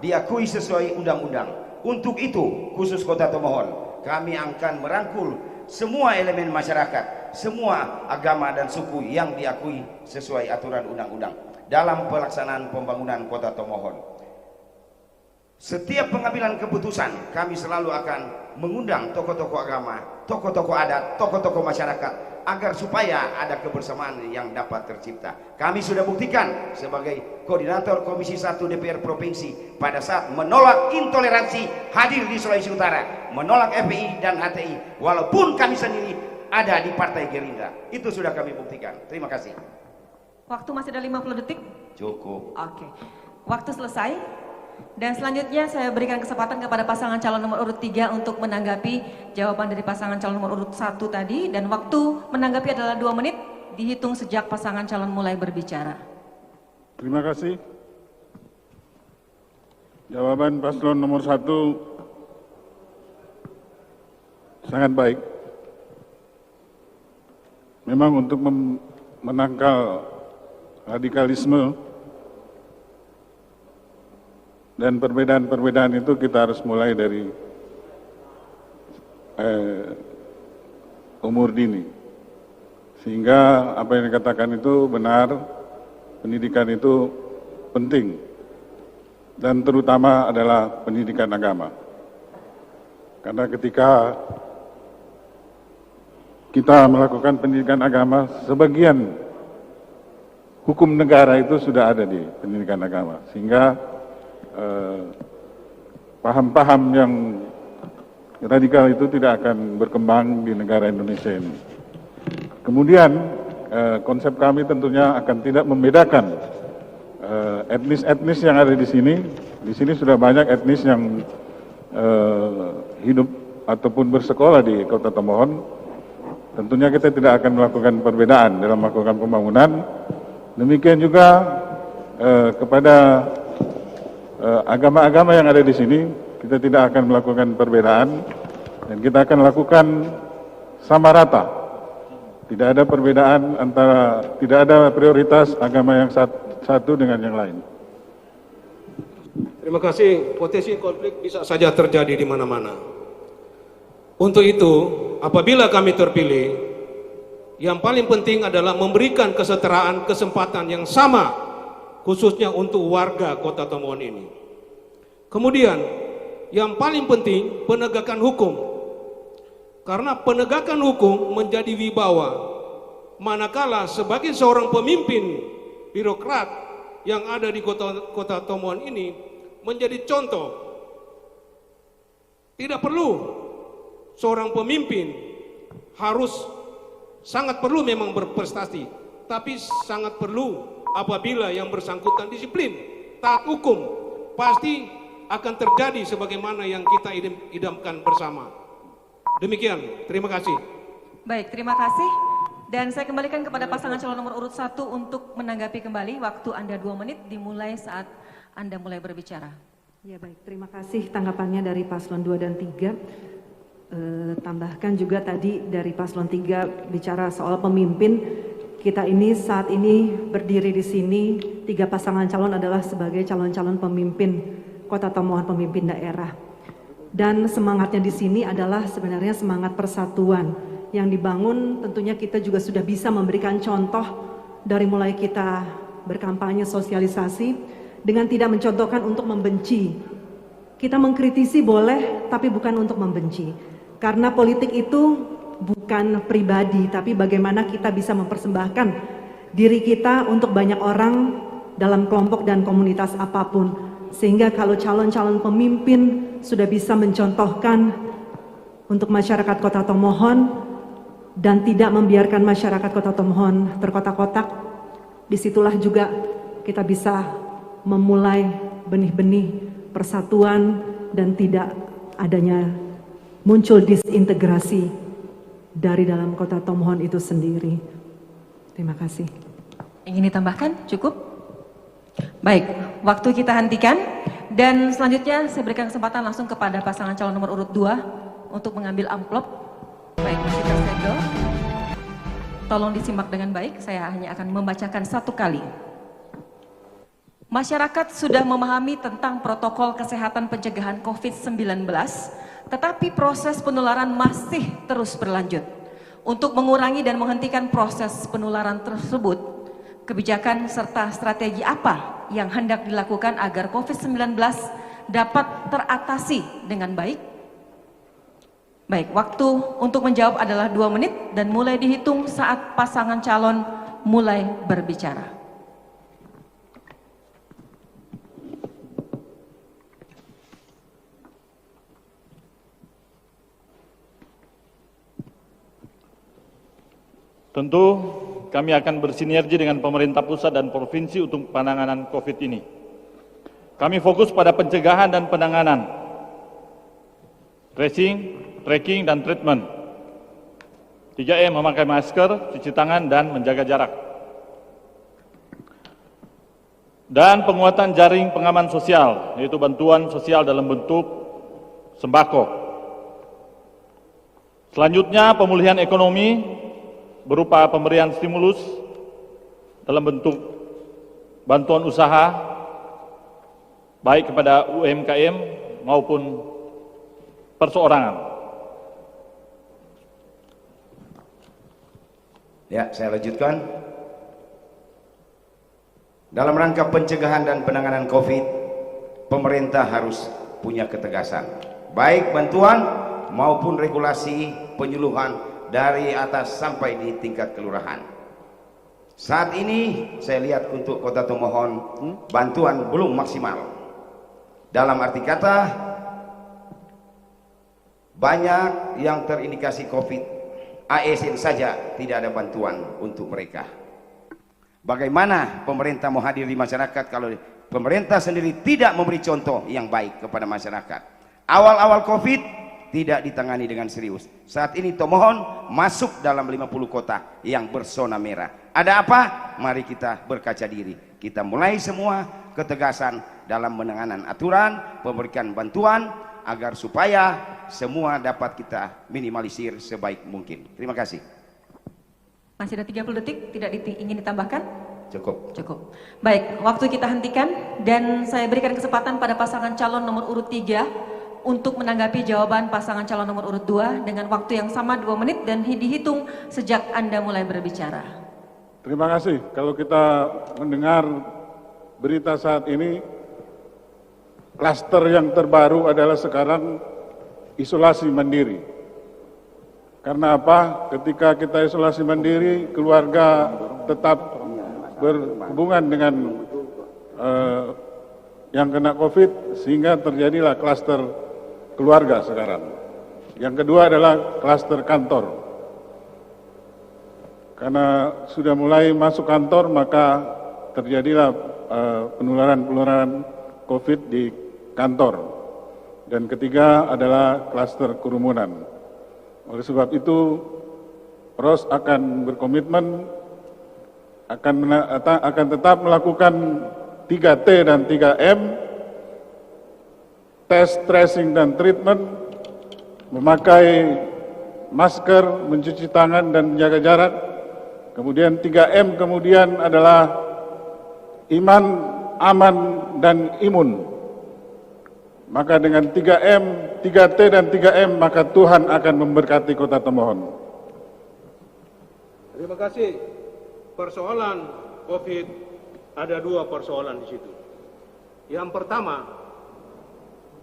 diakui sesuai undang-undang. Untuk itu, khusus Kota Tomohon, kami akan merangkul semua elemen masyarakat, semua agama dan suku yang diakui sesuai aturan undang-undang dalam pelaksanaan pembangunan Kota Tomohon. Setiap pengambilan keputusan, kami selalu akan mengundang tokoh-tokoh agama, tokoh-tokoh adat, tokoh-tokoh masyarakat, agar supaya ada kebersamaan yang dapat tercipta. Kami sudah buktikan sebagai koordinator Komisi 1 DPR Provinsi pada saat menolak intoleransi hadir di Sulawesi Utara, menolak FPI dan HTI, walaupun kami sendiri ada di Partai Gerindra. Itu sudah kami buktikan. Terima kasih. Waktu masih ada 50 detik? Cukup. Oke. Waktu selesai. Dan selanjutnya saya berikan kesempatan kepada pasangan calon nomor urut 3 untuk menanggapi jawaban dari pasangan calon nomor urut 1 tadi. Dan waktu menanggapi adalah 2 menit, dihitung sejak pasangan calon mulai berbicara. Terima kasih. Jawaban paslon nomor 1 sangat baik. Memang untuk menangkal radikalisme dan perbedaan-perbedaan itu kita harus mulai dari umur dini. Sehingga apa yang dikatakan itu benar, pendidikan itu penting. Dan terutama adalah pendidikan agama. Karena ketika kita melakukan pendidikan agama, sebagian hukum negara itu sudah ada di pendidikan agama. Sehingga paham-paham yang radikal itu tidak akan berkembang di negara Indonesia ini. Kemudian konsep kami tentunya akan tidak membedakan etnis-etnis yang ada di sini. Di sini sudah banyak etnis yang hidup ataupun bersekolah di Kota Tomohon. Tentunya kita tidak akan melakukan perbedaan dalam melakukan pembangunan. Demikian juga kepada agama-agama yang ada di sini, kita tidak akan melakukan perbedaan dan kita akan lakukan sama rata. Tidak ada perbedaan antara, tidak ada prioritas agama yang satu dengan yang lain. Terima kasih. Potensi konflik bisa saja terjadi di mana-mana. Untuk itu, apabila kami terpilih, yang paling penting adalah memberikan kesetaraan kesempatan yang sama, khususnya untuk warga Kota Tomohon ini. Kemudian, yang paling penting penegakan hukum. Karena penegakan hukum menjadi wibawa, manakala sebagai seorang pemimpin birokrat yang ada di Kota Tomohon ini menjadi contoh. Tidak perlu seorang pemimpin harus sangat perlu memang berprestasi, tapi sangat perlu apabila yang bersangkutan disiplin, taat hukum, pasti akan terjadi sebagaimana yang kita idamkan bersama. Demikian, terima kasih. Baik, terima kasih. Dan saya kembalikan kepada pasangan calon nomor urut 1 untuk menanggapi kembali. Waktu Anda 2 menit dimulai saat Anda mulai berbicara. Ya baik, terima kasih tanggapannya dari paslon 2 dan 3. Tambahkan juga tadi dari paslon 3 bicara soal pemimpin. Kita ini saat ini berdiri di sini, 3 pasangan calon adalah sebagai calon-calon pemimpin Kota Tomohon, pemimpin daerah. Dan semangatnya di sini adalah sebenarnya semangat persatuan yang dibangun. Tentunya kita juga sudah bisa memberikan contoh dari mulai kita berkampanye, sosialisasi, dengan tidak mencontohkan untuk membenci. Kita mengkritisi boleh, tapi bukan untuk membenci. Karena politik itu bukan pribadi, tapi bagaimana kita bisa mempersembahkan diri kita untuk banyak orang dalam kelompok dan komunitas apapun. Sehingga kalau calon-calon pemimpin sudah bisa mencontohkan untuk masyarakat Kota Tomohon dan tidak membiarkan masyarakat Kota Tomohon terkotak-kotak, disitulah juga kita bisa memulai benih-benih persatuan dan tidak adanya muncul disintegrasi dari dalam Kota Tomohon itu sendiri. Terima kasih. Ingin ditambahkan? Cukup? Baik, waktu kita hentikan dan selanjutnya saya berikan kesempatan langsung kepada pasangan calon nomor urut 2 untuk mengambil amplop. Baik, masih tersegel. Tolong disimak dengan baik, saya hanya akan membacakan 1 kali. Masyarakat sudah memahami tentang protokol kesehatan pencegahan COVID-19, tetapi proses penularan masih terus berlanjut. Untuk mengurangi dan menghentikan proses penularan tersebut, kebijakan serta strategi apa yang hendak dilakukan agar COVID-19 dapat teratasi dengan baik? Baik, waktu untuk menjawab adalah 2 menit dan mulai dihitung saat pasangan calon mulai berbicara. Tentu kami akan bersinergi dengan pemerintah pusat dan provinsi untuk penanganan COVID ini. Kami fokus pada pencegahan dan penanganan, tracing, tracking, dan treatment. 3M, memakai masker, cuci tangan, dan menjaga jarak. Dan penguatan jaring pengaman sosial, yaitu bantuan sosial dalam bentuk sembako. Selanjutnya, pemulihan ekonomi berupa pemberian stimulus dalam bentuk bantuan usaha baik kepada UMKM maupun perseorangan. Ya, saya lanjutkan. Dalam rangka pencegahan dan penanganan COVID, pemerintah harus punya ketegasan, baik bantuan maupun regulasi penyuluhan dari atas sampai di tingkat kelurahan. Saat ini saya lihat untuk Kota Tomohon bantuan belum maksimal. Dalam arti kata, banyak yang terindikasi COVID, ASN saja tidak ada bantuan untuk mereka. Bagaimana pemerintah mau hadir di masyarakat kalau pemerintah sendiri tidak memberi contoh yang baik kepada masyarakat? Awal-awal COVID tidak ditangani dengan serius. Saat ini Tomohon masuk dalam 50 kota yang berzona merah. Ada apa? Mari kita berkaca diri. Kita mulai semua ketegasan dalam penanganan aturan, memberikan bantuan agar supaya semua dapat kita minimalisir sebaik mungkin. Terima kasih. Masih ada 30 detik, tidak ingin ditambahkan? Cukup. Cukup. Baik, waktu kita hentikan dan saya berikan kesempatan pada pasangan calon nomor urut 3 untuk menanggapi jawaban pasangan calon nomor urut 2 dengan waktu yang sama 2 menit dan dihitung sejak Anda mulai berbicara. Terima kasih. Kalau kita mendengar berita saat ini, klaster yang terbaru adalah sekarang isolasi mandiri. Karena apa? Ketika kita isolasi mandiri, keluarga tetap berhubungan dengan yang kena COVID, sehingga terjadilah klaster keluarga sekarang. Yang kedua adalah klaster kantor. Karena sudah mulai masuk kantor, maka terjadilah penularan COVID di kantor. Dan ketiga adalah klaster kerumunan. Oleh sebab itu, ROS akan berkomitmen akan tetap melakukan 3T dan 3M, tes, tracing, dan treatment, memakai masker, mencuci tangan, dan menjaga jarak. Kemudian 3M kemudian adalah iman, aman, dan imun. Maka dengan 3M, 3T, dan 3M, maka Tuhan akan memberkati Kota Tomohon. Terima kasih. Persoalan COVID ada 2 persoalan di situ. Yang pertama,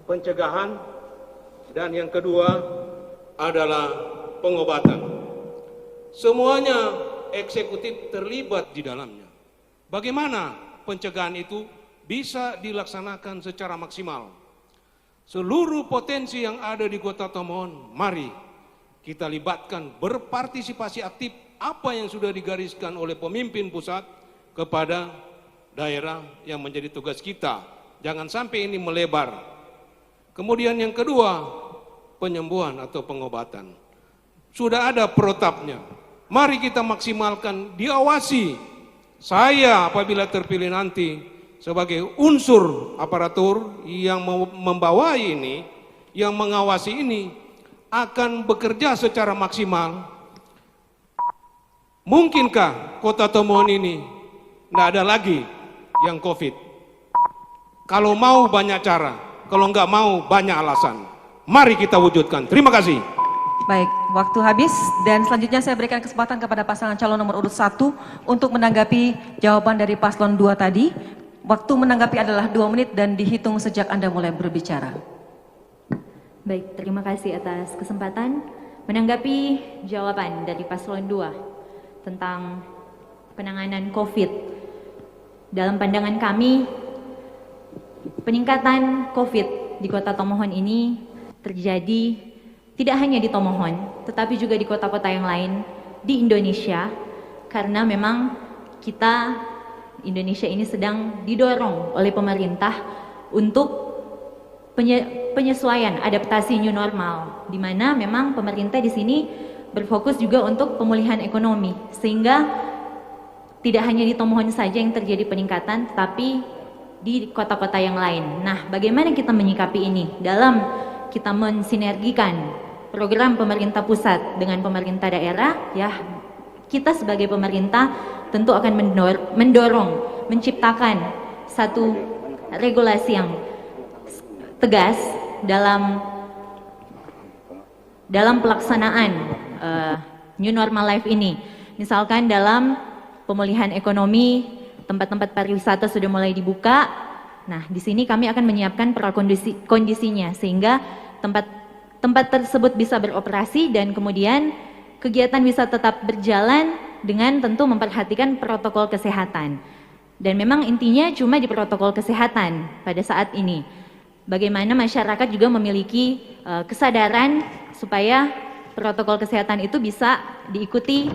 pencegahan, dan yang kedua adalah pengobatan. Semuanya eksekutif terlibat di dalamnya. Bagaimana pencegahan itu bisa dilaksanakan secara maksimal? Seluruh potensi yang ada di Kota Tomohon, mari kita libatkan, berpartisipasi aktif apa yang sudah digariskan oleh pemimpin pusat kepada daerah yang menjadi tugas kita. Jangan sampai ini melebar. Kemudian yang kedua, penyembuhan atau pengobatan. Sudah ada protapnya. Mari kita maksimalkan, diawasi. Saya apabila terpilih nanti sebagai unsur aparatur yang membawai ini, yang mengawasi ini, akan bekerja secara maksimal. Mungkinkah Kota Tomohon ini tidak ada lagi yang COVID? Kalau mau banyak cara, kalau nggak mau banyak alasan. Mari kita wujudkan. Terima kasih. Baik, waktu habis dan selanjutnya saya berikan kesempatan kepada pasangan calon nomor urut 1 untuk menanggapi jawaban dari paslon 2 tadi. Waktu menanggapi adalah 2 menit dan dihitung sejak Anda mulai berbicara. Baik, terima kasih atas kesempatan menanggapi jawaban dari paslon 2 tentang penanganan COVID. Dalam pandangan kami, peningkatan COVID di Kota Tomohon ini terjadi tidak hanya di Tomohon, tetapi juga di kota-kota yang lain di Indonesia, karena memang kita, Indonesia ini sedang didorong oleh pemerintah untuk penyesuaian adaptasi new normal, di mana memang pemerintah di sini berfokus juga untuk pemulihan ekonomi, sehingga tidak hanya di Tomohon saja yang terjadi peningkatan, tetapi di kota-kota yang lain. Nah, bagaimana kita menyikapi ini dalam kita mensinergikan program pemerintah pusat dengan pemerintah daerah? Ya, kita sebagai pemerintah tentu akan mendorong, menciptakan satu regulasi yang tegas dalam pelaksanaan new normal life ini. Misalkan dalam pemulihan ekonomi, tempat-tempat pariwisata sudah mulai dibuka. Nah, di sini kami akan menyiapkan prakondisinya sehingga tempat tersebut bisa beroperasi dan kemudian kegiatan bisa tetap berjalan dengan tentu memperhatikan protokol kesehatan. Dan memang intinya cuma di protokol kesehatan pada saat ini. Bagaimana masyarakat juga memiliki kesadaran supaya protokol kesehatan itu bisa diikuti,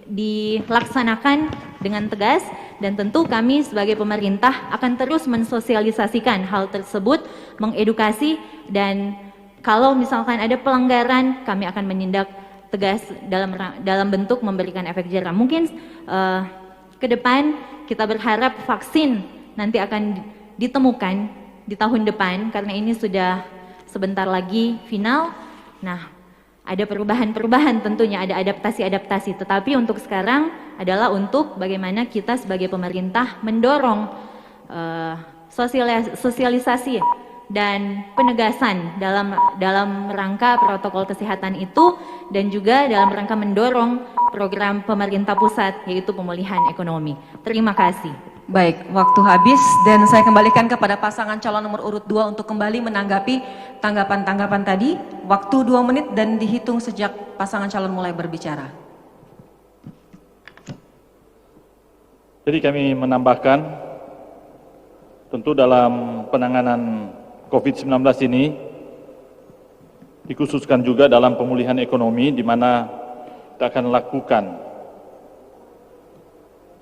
dilaksanakan dengan tegas, dan tentu kami sebagai pemerintah akan terus mensosialisasikan hal tersebut, mengedukasi, dan kalau misalkan ada pelanggaran, kami akan menindak tegas dalam bentuk memberikan efek jerah. Mungkin ke depan kita berharap vaksin nanti akan ditemukan di tahun depan, karena ini sudah sebentar lagi final. Nah, Ada perubahan-perubahan tentunya, ada adaptasi-adaptasi. Tetapi untuk sekarang adalah untuk bagaimana kita sebagai pemerintah mendorong sosialisasi dan penegasan dalam rangka protokol kesehatan itu, dan juga dalam rangka mendorong program pemerintah pusat yaitu pemulihan ekonomi. Terima kasih. Baik, waktu habis dan saya kembalikan kepada pasangan calon nomor urut 2 untuk kembali menanggapi tanggapan-tanggapan tadi. Waktu 2 menit dan dihitung sejak pasangan calon mulai berbicara. Jadi kami menambahkan, tentu dalam penanganan COVID-19 ini dikhususkan juga dalam pemulihan ekonomi, di mana kita akan lakukan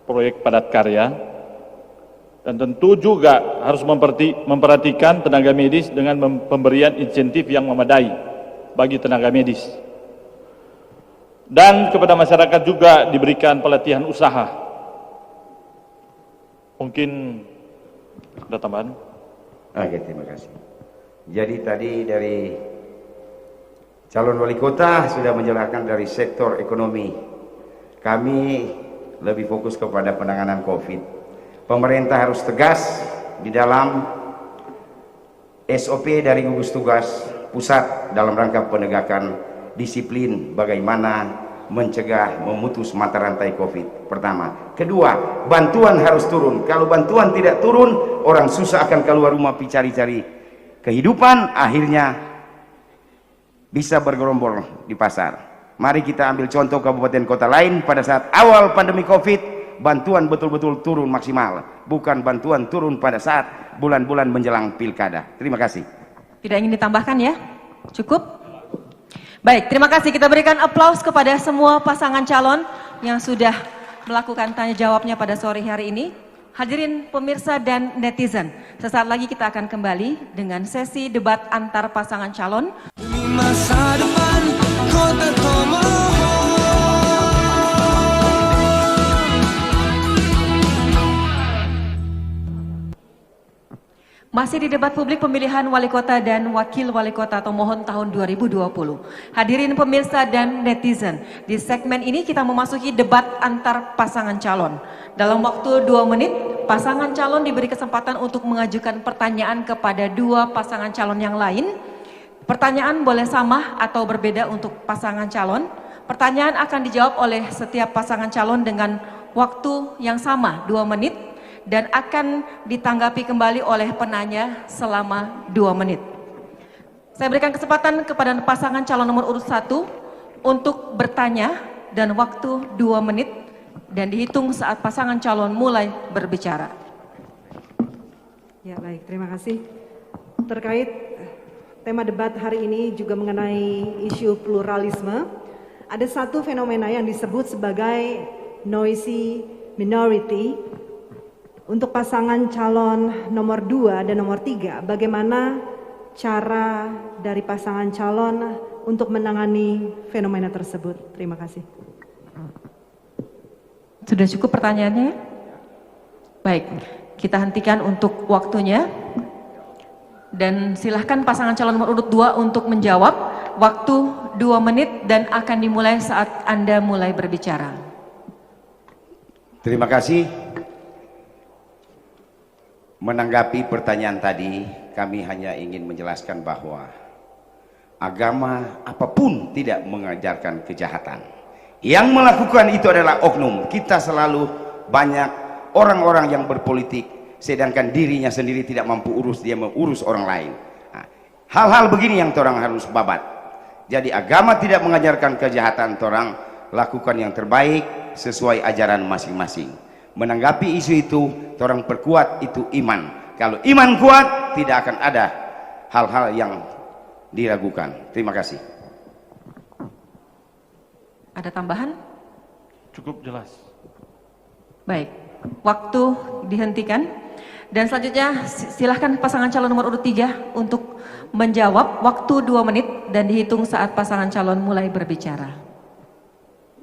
proyek padat karya, dan tentu juga harus memperhatikan tenaga medis dengan pemberian insentif yang memadai bagi tenaga medis. Dan kepada masyarakat juga diberikan pelatihan usaha. Mungkin ada tambahan? Oke, terima kasih. Jadi tadi dari calon wali kota sudah menjelaskan dari sektor ekonomi. Kami lebih fokus kepada penanganan COVID. Pemerintah harus tegas di dalam SOP dari gugus tugas pusat dalam rangka penegakan disiplin bagaimana mencegah memutus mata rantai COVID. Pertama. Kedua, bantuan harus turun. Kalau bantuan tidak turun, orang susah akan keluar rumah cari-cari kehidupan, akhirnya bisa bergerombol di pasar. Mari kita ambil contoh kabupaten kota lain pada saat awal pandemi COVID, bantuan betul-betul turun maksimal, bukan bantuan turun pada saat bulan-bulan menjelang pilkada. Terima kasih. Tidak ingin ditambahkan ya? Cukup? Baik, terima kasih. Kita berikan aplaus kepada semua pasangan calon yang sudah melakukan tanya jawabnya pada sore hari ini. Hadirin pemirsa dan netizen, sesaat lagi kita akan kembali dengan sesi debat antar pasangan calon. Masa depan Kota Tomohon. Masih di debat publik pemilihan wali kota dan wakil wali kota Tomohon tahun 2020. Hadirin pemirsa dan netizen, di segmen ini kita memasuki debat antar pasangan calon. Dalam waktu 2 menit, pasangan calon diberi kesempatan untuk mengajukan pertanyaan kepada 2 pasangan calon yang lain. Pertanyaan boleh sama atau berbeda untuk pasangan calon. Pertanyaan akan dijawab oleh setiap pasangan calon dengan waktu yang sama, 2 menit. Dan akan ditanggapi kembali oleh penanya selama 2 menit. Saya berikan kesempatan kepada pasangan calon nomor urut 1 untuk bertanya dan waktu 2 menit dan dihitung saat pasangan calon mulai berbicara. Ya baik, terima kasih. Terkait tema debat hari ini juga mengenai isu pluralisme, ada satu fenomena yang disebut sebagai noisy minority. Untuk pasangan calon nomor 2 dan nomor 3, bagaimana cara dari pasangan calon untuk menangani fenomena tersebut? Terima kasih. Sudah cukup pertanyaannya? Baik, kita hentikan untuk waktunya. Dan silahkan pasangan calon nomor urut 2 untuk menjawab. Waktu 2 menit dan akan dimulai saat Anda mulai berbicara. Terima kasih. Menanggapi pertanyaan tadi, kami hanya ingin menjelaskan bahwa agama apapun tidak mengajarkan kejahatan. Yang melakukan itu adalah oknum. Kita selalu banyak orang-orang yang berpolitik, sedangkan dirinya sendiri tidak mampu urus, dia mengurus orang lain. Hal-hal begini yang orang harus babat. Jadi agama tidak mengajarkan kejahatan, orang lakukan yang terbaik sesuai ajaran masing-masing. Menanggapi isu itu, orang perkuat itu iman. Kalau iman kuat, tidak akan ada hal-hal yang diragukan. Terima kasih. Ada tambahan? Cukup jelas. Baik, waktu dihentikan. Dan selanjutnya silahkan pasangan calon nomor urut 3 untuk menjawab. Waktu 2 menit dan dihitung saat pasangan calon mulai berbicara.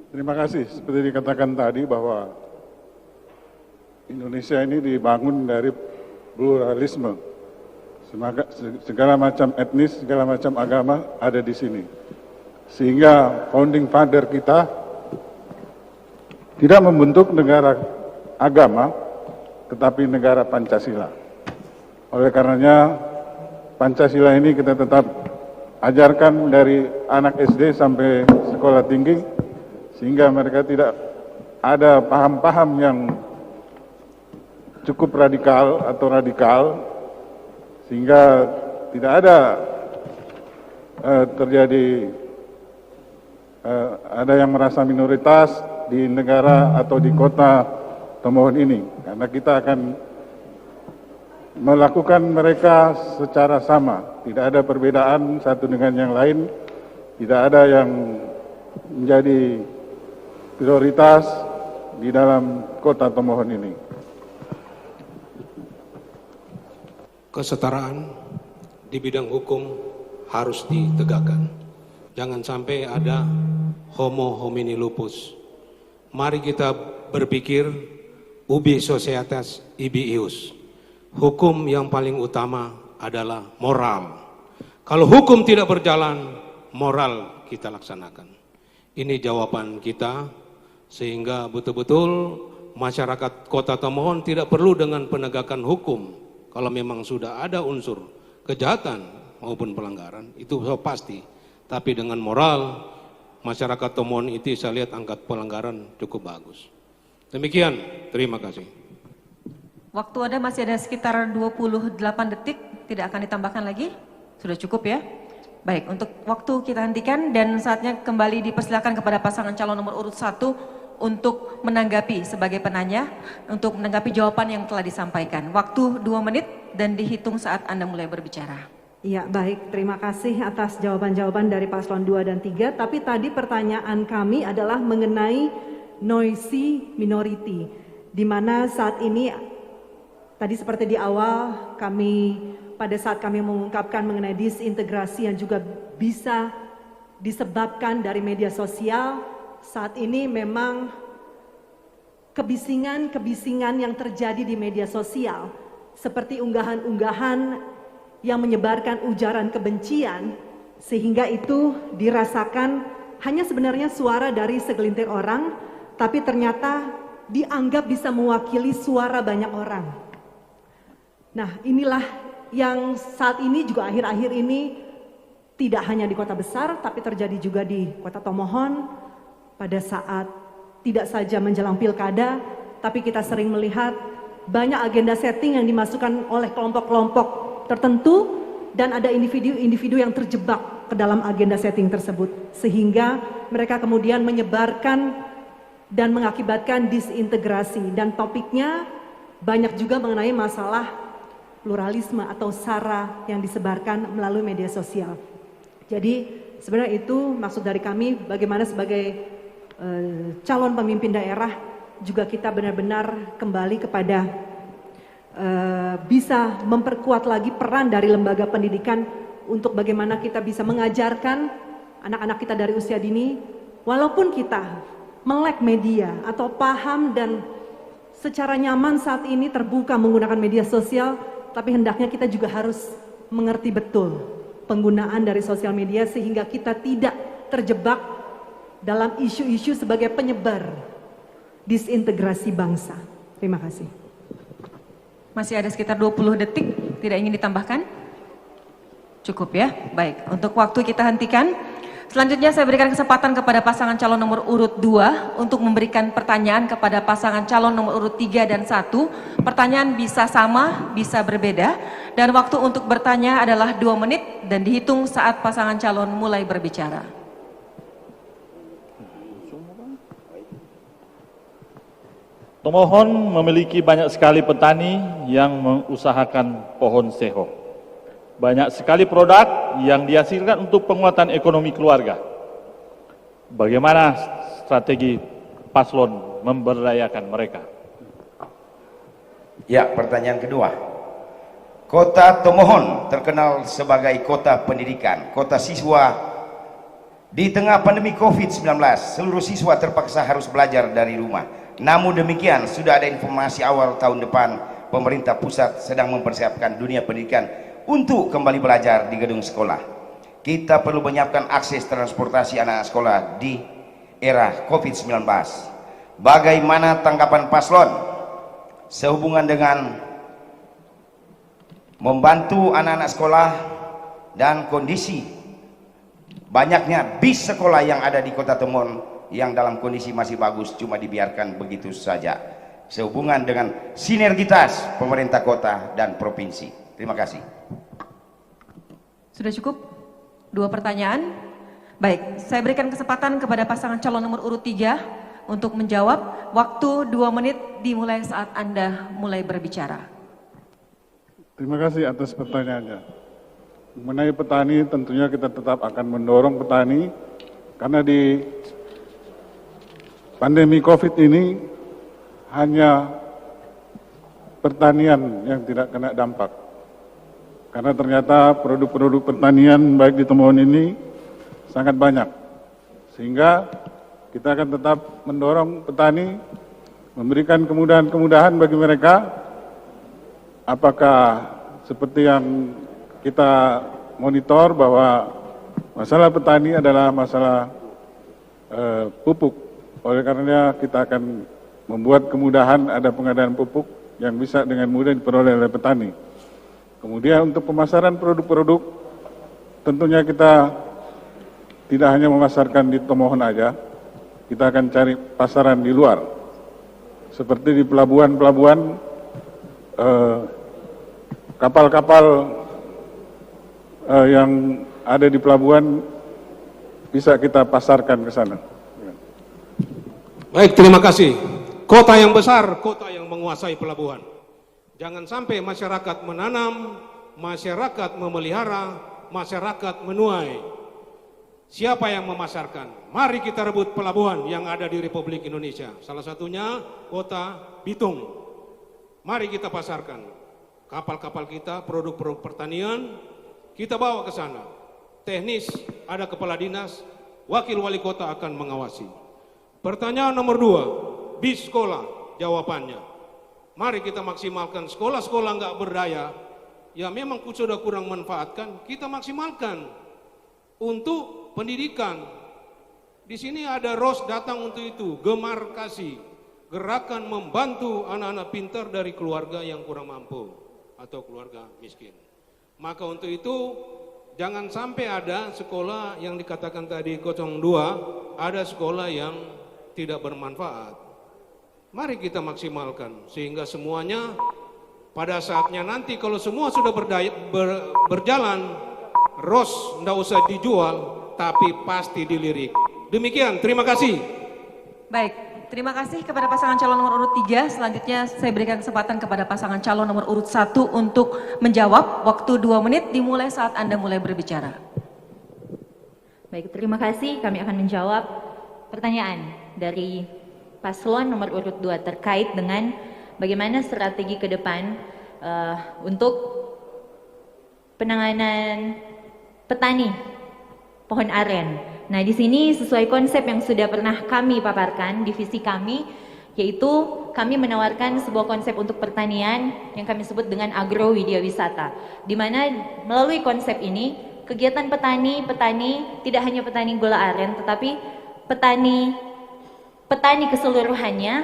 Terima kasih. Seperti dikatakan tadi bahwa Indonesia ini dibangun dari pluralisme. Segala macam etnis, segala macam agama ada di sini. sehingga founding father kita tidak membentuk negara agama, tetapi negara Pancasila. Oleh karenanya, Pancasila ini kita tetap ajarkan dari anak SD sampai sekolah tinggi, sehingga mereka tidak ada paham-paham yang cukup radikal atau radikal, sehingga tidak ada terjadi ada yang merasa minoritas di negara atau di kota Tomohon ini, karena kita akan melakukan mereka secara sama, tidak ada perbedaan satu dengan yang lain, tidak ada yang menjadi prioritas di dalam kota Tomohon ini. Kesetaraan di bidang hukum harus ditegakkan. Jangan sampai ada homo homini lupus. Mari kita berpikir ubi societas ibi ius. Hukum yang paling utama adalah moral. Kalau hukum tidak berjalan, moral kita laksanakan. Ini jawaban kita, sehingga betul-betul masyarakat Kota Tomohon tidak perlu dengan penegakan hukum. Kalau memang sudah ada unsur kejahatan maupun pelanggaran, itu pasti. Tapi dengan moral, masyarakat Tomohon itu saya lihat angka pelanggaran cukup bagus. Demikian, terima kasih. Waktu masih ada sekitar 28 detik, tidak akan ditambahkan lagi? Sudah cukup ya? Baik, untuk waktu kita hentikan dan saatnya kembali dipersilakan kepada pasangan calon nomor urut 1 untuk menanggapi sebagai penanya, untuk menanggapi jawaban yang telah disampaikan. Waktu 2 menit dan dihitung saat Anda mulai berbicara. Ya, baik. Terima kasih atas jawaban-jawaban dari paslon 2 dan 3. Tapi tadi pertanyaan kami adalah mengenai noisy minority, di mana saat ini, tadi seperti di awal, pada saat kami mengungkapkan mengenai disintegrasi yang juga bisa disebabkan dari media sosial, saat ini memang kebisingan-kebisingan yang terjadi di media sosial, seperti unggahan-unggahan yang menyebarkan ujaran kebencian, sehingga itu dirasakan hanya sebenarnya suara dari segelintir orang, tapi ternyata dianggap bisa mewakili suara banyak orang. Nah, inilah yang saat ini juga akhir-akhir ini tidak hanya di kota besar, tapi terjadi juga di Kota Tomohon pada saat tidak saja menjelang pilkada, tapi kita sering melihat banyak agenda setting yang dimasukkan oleh kelompok-kelompok tertentu, dan ada individu-individu yang terjebak ke dalam agenda setting tersebut, sehingga mereka kemudian menyebarkan dan mengakibatkan disintegrasi. Dan topiknya banyak juga mengenai masalah pluralisme atau SARA yang disebarkan melalui media sosial. Jadi sebenarnya itu maksud dari kami, bagaimana sebagai calon pemimpin daerah juga kita benar-benar kembali kepada bisa memperkuat lagi peran dari lembaga pendidikan untuk bagaimana kita bisa mengajarkan anak-anak kita dari usia dini, walaupun kita melek media atau paham dan secara nyaman saat ini terbuka menggunakan media sosial, tapi hendaknya kita juga harus mengerti betul penggunaan dari sosial media sehingga kita tidak terjebak dalam isu-isu sebagai penyebar disintegrasi bangsa. Terima kasih. Masih ada sekitar 20 detik, tidak ingin ditambahkan? Cukup ya? Baik, untuk waktu kita hentikan. Selanjutnya saya berikan kesempatan kepada pasangan calon nomor urut 2 untuk memberikan pertanyaan kepada pasangan calon nomor urut 3 dan 1. Pertanyaan bisa sama, bisa berbeda. Dan waktu untuk bertanya adalah 2 menit dan dihitung saat pasangan calon mulai berbicara. Tomohon memiliki banyak sekali petani yang mengusahakan pohon seho. Banyak sekali produk yang dihasilkan untuk penguatan ekonomi keluarga. Bagaimana strategi paslon memberdayakan mereka? Ya, pertanyaan kedua. Kota Tomohon terkenal sebagai kota pendidikan, kota siswa. Di tengah pandemi COVID-19, seluruh siswa terpaksa harus belajar dari rumah. Namun demikian, sudah ada informasi awal tahun depan pemerintah pusat sedang mempersiapkan dunia pendidikan untuk kembali belajar di gedung sekolah. kita perlu menyiapkan akses transportasi anak sekolah di era COVID-19. Bagaimana tanggapan paslon sehubungan dengan membantu anak-anak sekolah dan kondisi banyaknya bis sekolah yang ada di Kota Tomohon yang dalam kondisi masih bagus cuma dibiarkan begitu saja, sehubungan dengan sinergitas pemerintah kota dan provinsi. Terima kasih. Sudah cukup? 2 pertanyaan. Baik, saya berikan kesempatan kepada pasangan calon nomor urut 3 untuk menjawab. Waktu 2 menit dimulai saat Anda mulai berbicara. Terima kasih atas pertanyaannya. Mengenai petani, tentunya kita tetap akan mendorong petani, karena di pandemi COVID ini hanya pertanian yang tidak kena dampak. Karena ternyata produk-produk pertanian baik di Tomohon ini sangat banyak. Sehingga kita akan tetap mendorong petani, memberikan kemudahan-kemudahan bagi mereka. Apakah seperti yang kita monitor bahwa masalah petani adalah masalah pupuk. Oleh karenanya kita akan membuat kemudahan ada pengadaan pupuk yang bisa dengan mudah diperoleh oleh petani. Kemudian untuk pemasaran produk-produk, tentunya kita tidak hanya memasarkan di Tomohon aja, kita akan cari pasaran di luar. Seperti di pelabuhan-pelabuhan, kapal-kapal yang ada di pelabuhan bisa kita pasarkan ke sana. Baik, terima kasih. Kota yang besar, kota yang menguasai pelabuhan. Jangan sampai masyarakat menanam, masyarakat memelihara, masyarakat menuai. Siapa yang memasarkan? Mari kita rebut pelabuhan yang ada di Republik Indonesia. Salah satunya kota Bitung. Mari kita pasarkan kapal-kapal kita, produk-produk pertanian, kita bawa ke sana. Teknis, ada kepala dinas, wakil wali kota akan mengawasi. Pertanyaan nomor 2, bis sekolah, jawabannya. Mari kita maksimalkan sekolah-sekolah nggak berdaya, ya memang sudah kurang manfaatkan, kita maksimalkan untuk pendidikan. Di sini ada ROS datang untuk itu, Gemar Kasih, gerakan membantu anak-anak pintar dari keluarga yang kurang mampu atau keluarga miskin. Maka untuk itu jangan sampai ada sekolah yang dikatakan tadi 02, ada sekolah yang tidak bermanfaat. Mari kita maksimalkan sehingga semuanya pada saatnya nanti kalau semua sudah berjalan, ROS tidak usah dijual tapi pasti dilirik. Demikian, terima kasih. Baik, terima kasih kepada pasangan calon nomor urut 3. Selanjutnya saya berikan kesempatan kepada pasangan calon nomor urut 1 untuk menjawab. Waktu 2 menit dimulai saat Anda mulai berbicara. Baik, terima kasih. Kami akan menjawab pertanyaan dari paslon nomor urut 2 terkait dengan bagaimana strategi ke depan untuk penanganan petani pohon aren. Nah, di sini sesuai konsep yang sudah pernah kami paparkan di visi kami, yaitu kami menawarkan sebuah konsep untuk pertanian yang kami sebut dengan agro widya wisata, di mana melalui konsep ini kegiatan petani tidak hanya petani gula aren, tetapi petani keseluruhannya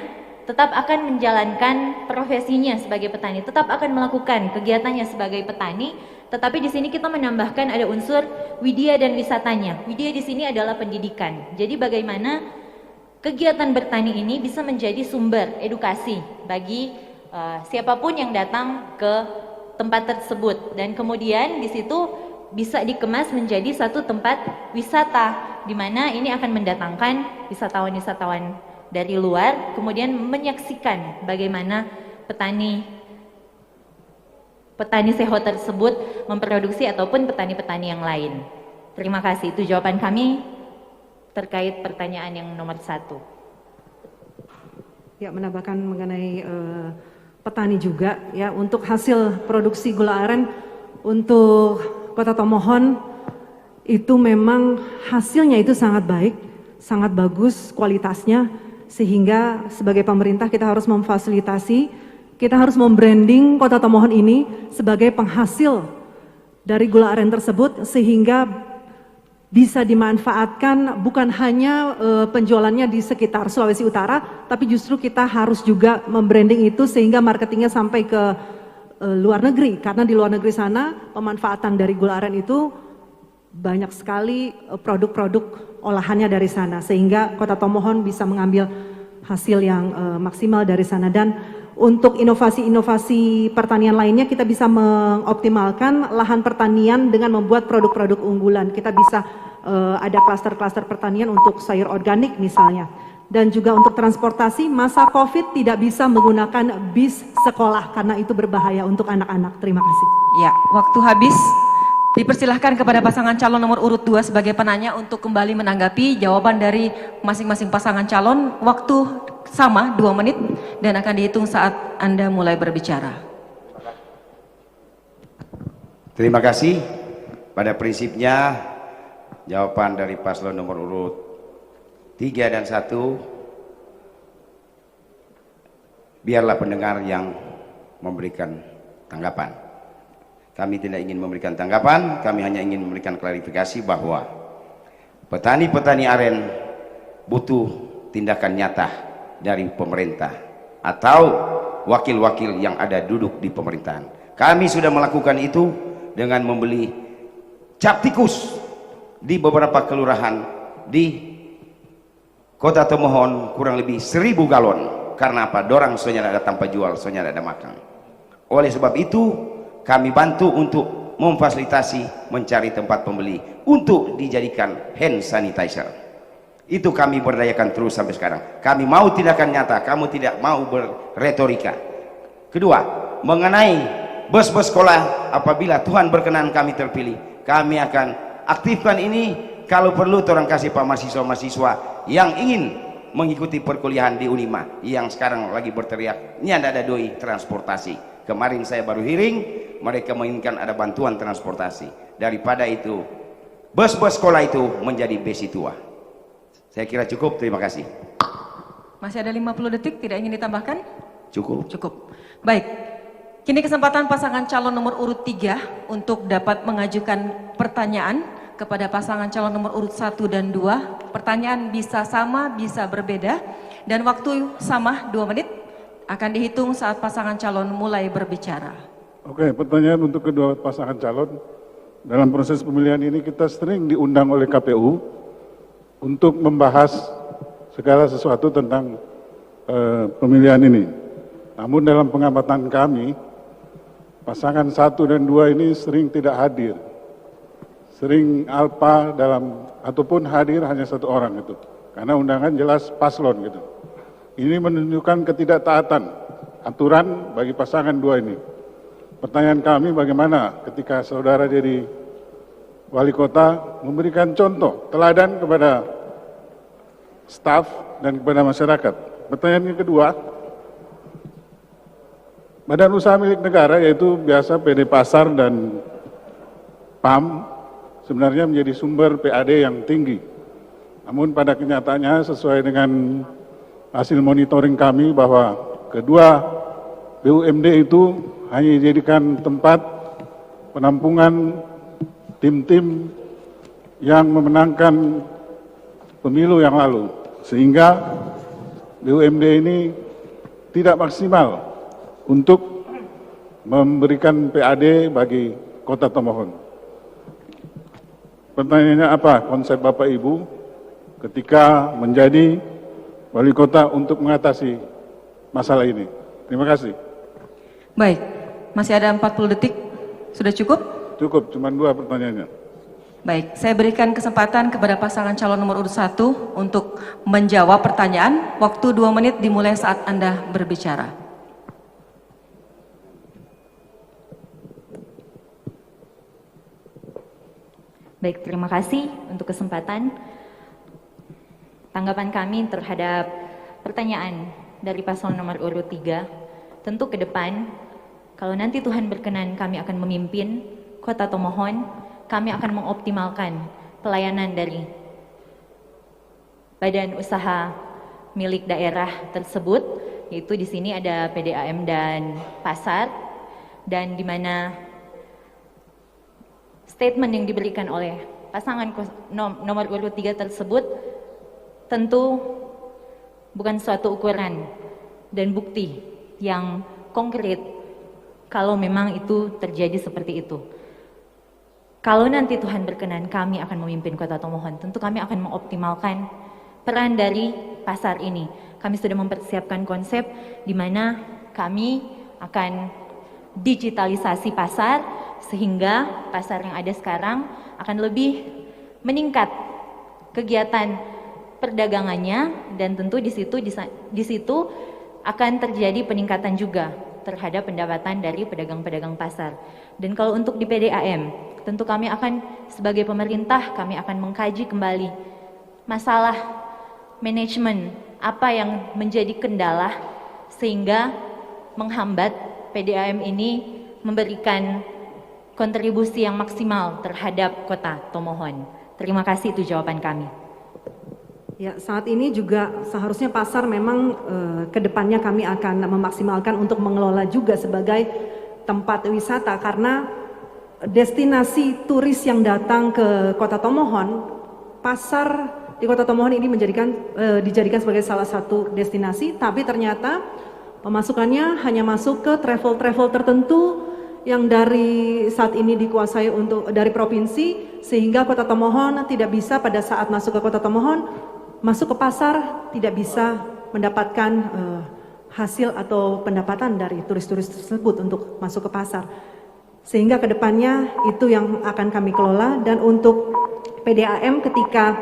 tetap akan menjalankan profesinya sebagai petani, tetap akan melakukan kegiatannya sebagai petani, tetapi di sini kita menambahkan ada unsur widya dan wisatanya. Widya di sini adalah pendidikan. Jadi bagaimana kegiatan bertani ini bisa menjadi sumber edukasi bagi siapapun yang datang ke tempat tersebut, dan kemudian di situ bisa dikemas menjadi satu tempat wisata, di mana ini akan mendatangkan wisatawan-wisatawan dari luar, kemudian menyaksikan bagaimana petani seho tersebut memproduksi ataupun petani-petani yang lain. Terima kasih, itu jawaban kami terkait pertanyaan yang nomor 1. Ya, menambahkan mengenai petani juga ya, untuk hasil produksi gula aren untuk Kota Tomohon itu memang hasilnya itu sangat baik, sangat bagus kualitasnya, sehingga sebagai pemerintah kita harus memfasilitasi, kita harus membranding Kota Tomohon ini sebagai penghasil dari gula aren tersebut, sehingga bisa dimanfaatkan bukan hanya penjualannya di sekitar Sulawesi Utara, tapi justru kita harus juga membranding itu sehingga marketingnya sampai ke luar negeri, karena di luar negeri sana pemanfaatan dari gula aren itu banyak sekali produk-produk olahannya dari sana, sehingga Kota Tomohon bisa mengambil hasil yang maksimal dari sana. Dan untuk inovasi-inovasi pertanian lainnya kita bisa mengoptimalkan lahan pertanian dengan membuat produk-produk unggulan. Kita bisa ada klaster-klaster pertanian untuk sayur organik misalnya. Dan juga untuk transportasi, masa COVID tidak bisa menggunakan bis sekolah karena itu berbahaya untuk anak-anak. Terima kasih. Ya, waktu habis. Dipersilahkan kepada pasangan calon nomor urut 2 sebagai penanya untuk kembali menanggapi jawaban dari masing-masing pasangan calon. Waktu sama 2 menit dan akan dihitung saat Anda mulai berbicara. Terima kasih. Pada prinsipnya jawaban dari paslon nomor urut 3 dan 1 biarlah pendengar yang memberikan tanggapan. Kami tidak ingin memberikan tanggapan, kami hanya ingin memberikan klarifikasi bahwa petani-petani aren butuh tindakan nyata dari pemerintah atau wakil-wakil yang ada duduk di pemerintahan. Kami sudah melakukan itu dengan membeli cap tikus di beberapa kelurahan di Kota Tomohon kurang lebih 1000 galon. Karena apa? Dorang soalnya ada tanpa jual, soalnya ada makan. Oleh sebab itu kami bantu untuk memfasilitasi mencari tempat pembeli untuk dijadikan hand sanitizer. Itu kami berdayakan terus sampai sekarang. Kami mau tindakan nyata, kamu tidak mau berretorika. Kedua, mengenai bus-bus sekolah, apabila Tuhan berkenan kami terpilih, kami akan aktifkan ini. Kalau perlu orang kasih pak mahasiswa-mahasiswa yang ingin mengikuti perkuliahan di Unima yang sekarang lagi berteriak, ini ada doi transportasi. Kemarin saya baru hearing, mereka menginginkan ada bantuan transportasi. Daripada itu, bus-bus sekolah itu menjadi besi tua. Saya kira cukup, terima kasih. Masih ada 50 detik, tidak ingin ditambahkan? Cukup. Cukup. Baik, kini kesempatan pasangan calon nomor urut 3 untuk dapat mengajukan pertanyaan kepada pasangan calon nomor urut 1 dan 2. Pertanyaan bisa sama, bisa berbeda, dan waktu sama 2 menit. Akan dihitung saat pasangan calon mulai berbicara. Oke, pertanyaan untuk kedua pasangan calon. Dalam proses pemilihan ini kita sering diundang oleh KPU untuk membahas segala sesuatu tentang pemilihan ini. Namun dalam pengamatan kami, pasangan 1 dan 2 ini sering tidak hadir. Sering alpa dalam, ataupun hadir hanya 1 orang gitu. Karena undangan jelas paslon gitu. Ini menunjukkan ketidaktaatan aturan bagi pasangan 2 ini. Pertanyaan kami, bagaimana ketika saudara jadi wali kota memberikan contoh, teladan kepada staf dan kepada masyarakat. Pertanyaan yang kedua, badan usaha milik negara yaitu biasa PD Pasar dan PAM sebenarnya menjadi sumber PAD yang tinggi. Namun pada kenyataannya sesuai dengan hasil monitoring kami bahwa kedua BUMD itu hanya dijadikan tempat penampungan tim-tim yang memenangkan pemilu yang lalu, sehingga BUMD ini tidak maksimal untuk memberikan PAD bagi Kota Tomohon. Pertanyaannya apa konsep Bapak Ibu ketika menjadi wali kota untuk mengatasi masalah ini? Terima kasih. Baik, masih ada 40 detik. Sudah cukup? Cukup, cuma 2 pertanyaannya. Baik, saya berikan kesempatan kepada pasangan calon nomor urut 1 untuk menjawab pertanyaan. Waktu 2 menit dimulai saat Anda berbicara. Baik, terima kasih untuk kesempatan. Tanggapan kami terhadap pertanyaan dari paslon nomor urut 3, tentu ke depan, kalau nanti Tuhan berkenan kami akan memimpin Kota Tomohon, kami akan mengoptimalkan pelayanan dari badan usaha milik daerah tersebut, yaitu di sini ada PDAM dan pasar, dan di mana statement yang diberikan oleh pasangan nomor urut 3 tersebut tentu bukan suatu ukuran dan bukti yang konkret kalau memang itu terjadi seperti itu. Kalau nanti Tuhan berkenan kami akan memimpin Kota Tomohon, tentu kami akan mengoptimalkan peran dari pasar ini. Kami sudah mempersiapkan konsep di mana kami akan digitalisasi pasar sehingga pasar yang ada sekarang akan lebih meningkat kegiatan perdagangannya, dan tentu di situ akan terjadi peningkatan juga terhadap pendapatan dari pedagang-pedagang pasar. Dan kalau untuk di PDAM, tentu kami akan sebagai pemerintah kami akan mengkaji kembali masalah manajemen apa yang menjadi kendala sehingga menghambat PDAM ini memberikan kontribusi yang maksimal terhadap Kota Tomohon. Terima kasih, itu jawaban kami. Ya, saat ini juga seharusnya pasar memang kedepannya kami akan memaksimalkan untuk mengelola juga sebagai tempat wisata, karena destinasi turis yang datang ke Kota Tomohon, pasar di Kota Tomohon ini dijadikan sebagai salah satu destinasi, tapi ternyata pemasukannya hanya masuk ke travel-travel tertentu yang dari saat ini dikuasai dari provinsi, sehingga Kota Tomohon tidak bisa pada saat masuk ke Kota Tomohon, masuk ke pasar tidak bisa mendapatkan hasil atau pendapatan dari turis-turis tersebut untuk masuk ke pasar. Sehingga kedepannya itu yang akan kami kelola, dan untuk PDAM ketika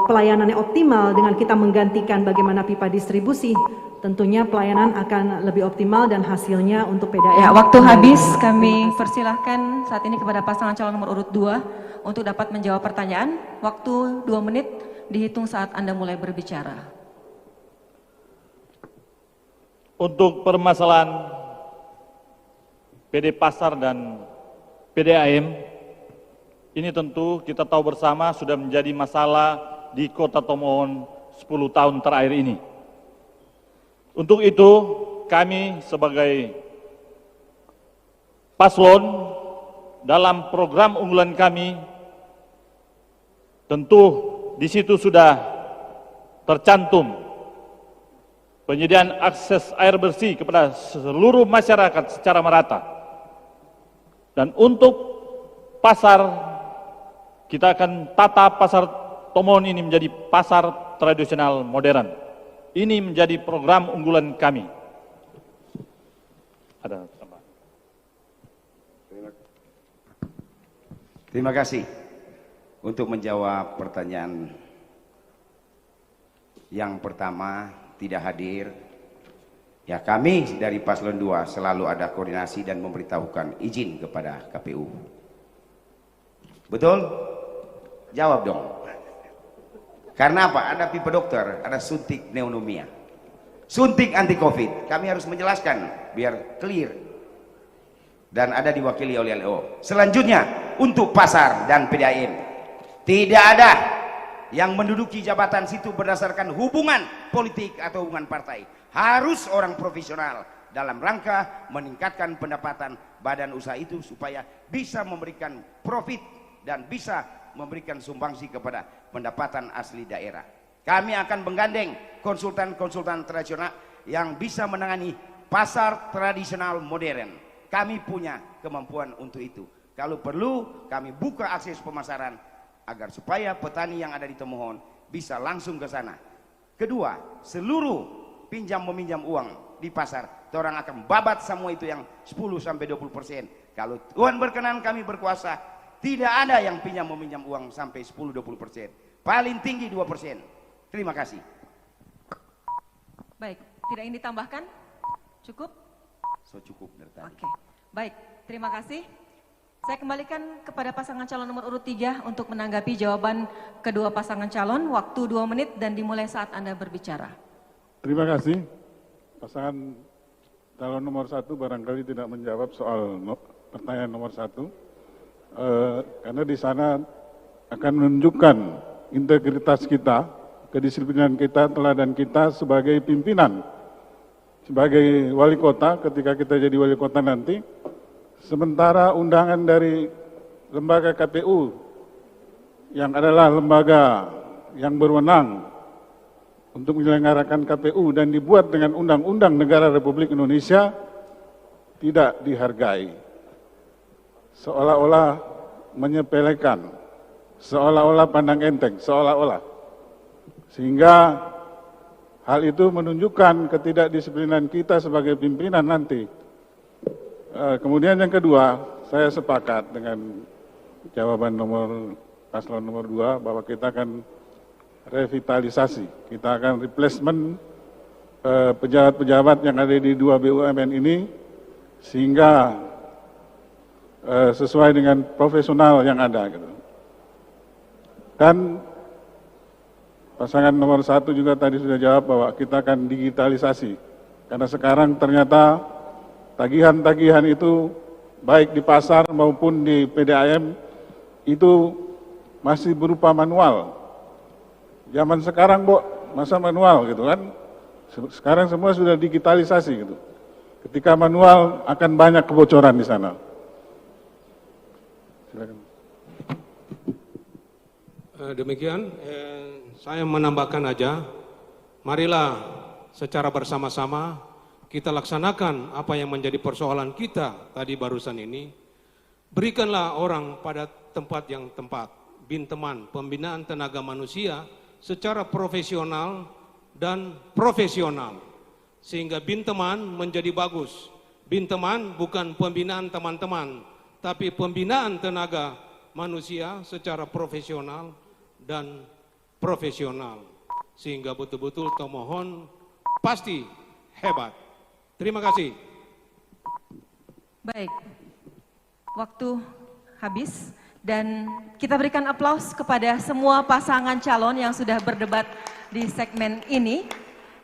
pelayanannya optimal dengan kita menggantikan bagaimana pipa distribusi, tentunya pelayanan akan lebih optimal dan hasilnya untuk PDAM. Ya, waktu habis, kami persilahkan saat ini kepada pasangan calon nomor urut 2 untuk dapat menjawab pertanyaan. Waktu 2 menit dihitung saat Anda mulai berbicara. Untuk permasalahan PD Pasar dan PDAM, ini tentu kita tahu bersama sudah menjadi masalah di Kota Tomohon 10 tahun terakhir ini. Untuk itu, kami sebagai paslon dalam program unggulan kami, tentu di situ sudah tercantum penyediaan akses air bersih kepada seluruh masyarakat secara merata. Dan untuk pasar, kita akan tata pasar Tomohon ini menjadi pasar tradisional modern. Ini menjadi program unggulan kami. Ada tambahan? Terima kasih. Untuk menjawab pertanyaan yang pertama, tidak hadir. Ya, kami dari Paslon 2 selalu ada koordinasi dan memberitahukan izin kepada KPU. Betul? Jawab dong. Karena apa? Ada pipa dokter, ada suntik pneumonia, suntik anti COVID. Kami harus menjelaskan biar clear. Dan ada diwakili oleh LO. Selanjutnya, untuk pasar dan PDAM, tidak ada yang menduduki jabatan situ berdasarkan hubungan politik atau hubungan partai. Harus orang profesional dalam rangka meningkatkan pendapatan badan usaha itu supaya bisa memberikan profit dan bisa memberikan sumbangsi kepada pendapatan asli daerah. Kami akan menggandeng konsultan-konsultan tradisional yang bisa menangani pasar tradisional modern. Kami punya kemampuan untuk itu. Kalau perlu, kami buka akses pemasaran agar supaya petani yang ada di Tomohon bisa langsung ke sana. Kedua, seluruh pinjam meminjam uang di pasar, orang akan babat semua itu yang 10-20%. Kalau Tuhan berkenan kami berkuasa, tidak ada yang pinjam meminjam uang sampai 10-20%. Paling tinggi 2%. Terima kasih. Baik, tidak ingin ditambahkan? Cukup? So cukup dari tadi. Oke, baik, terima kasih. Saya kembalikan kepada pasangan calon nomor urut 3 untuk menanggapi jawaban kedua pasangan calon. Waktu 2 menit dan dimulai saat Anda berbicara. Terima kasih. Pasangan calon nomor 1 barangkali tidak menjawab soal pertanyaan nomor 1. Karena di sana akan menunjukkan integritas kita, kedisiplinan kita, teladan kita sebagai pimpinan, sebagai wali kota ketika kita jadi wali kota nanti. Sementara undangan dari lembaga KPU yang adalah lembaga yang berwenang untuk menyelenggarakan KPU dan dibuat dengan Undang-Undang Negara Republik Indonesia tidak dihargai. Seolah-olah menyepelekan, seolah-olah pandang enteng, seolah-olah. Sehingga hal itu menunjukkan ketidakdisiplinan kita sebagai pimpinan nanti. Kemudian yang kedua, saya sepakat dengan jawaban paslon nomor 2 bahwa kita akan revitalisasi, kita akan replacement pejabat-pejabat yang ada di 2 BUMN ini sehingga sesuai dengan profesional yang ada gitu. Dan pasangan nomor 1 juga tadi sudah jawab bahwa kita akan digitalisasi. Karena sekarang ternyata tagihan-tagihan itu baik di pasar maupun di PDAM itu masih berupa manual. Zaman sekarang masa manual gitu kan. Sekarang semua sudah digitalisasi gitu. Ketika manual akan banyak kebocoran di sana. Silakan. Demikian, saya menambahkan aja, marilah secara bersama-sama kita laksanakan apa yang menjadi persoalan kita tadi barusan ini. Berikanlah orang pada tempat yang tepat, Binteman, pembinaan tenaga manusia secara profesional dan profesional. Sehingga Binteman menjadi bagus. Binteman bukan pembinaan teman-teman, tapi pembinaan tenaga manusia secara profesional dan profesional. Sehingga betul-betul Tomohon pasti hebat. Terima kasih. Baik, waktu habis dan kita berikan aplaus kepada semua pasangan calon yang sudah berdebat di segmen ini.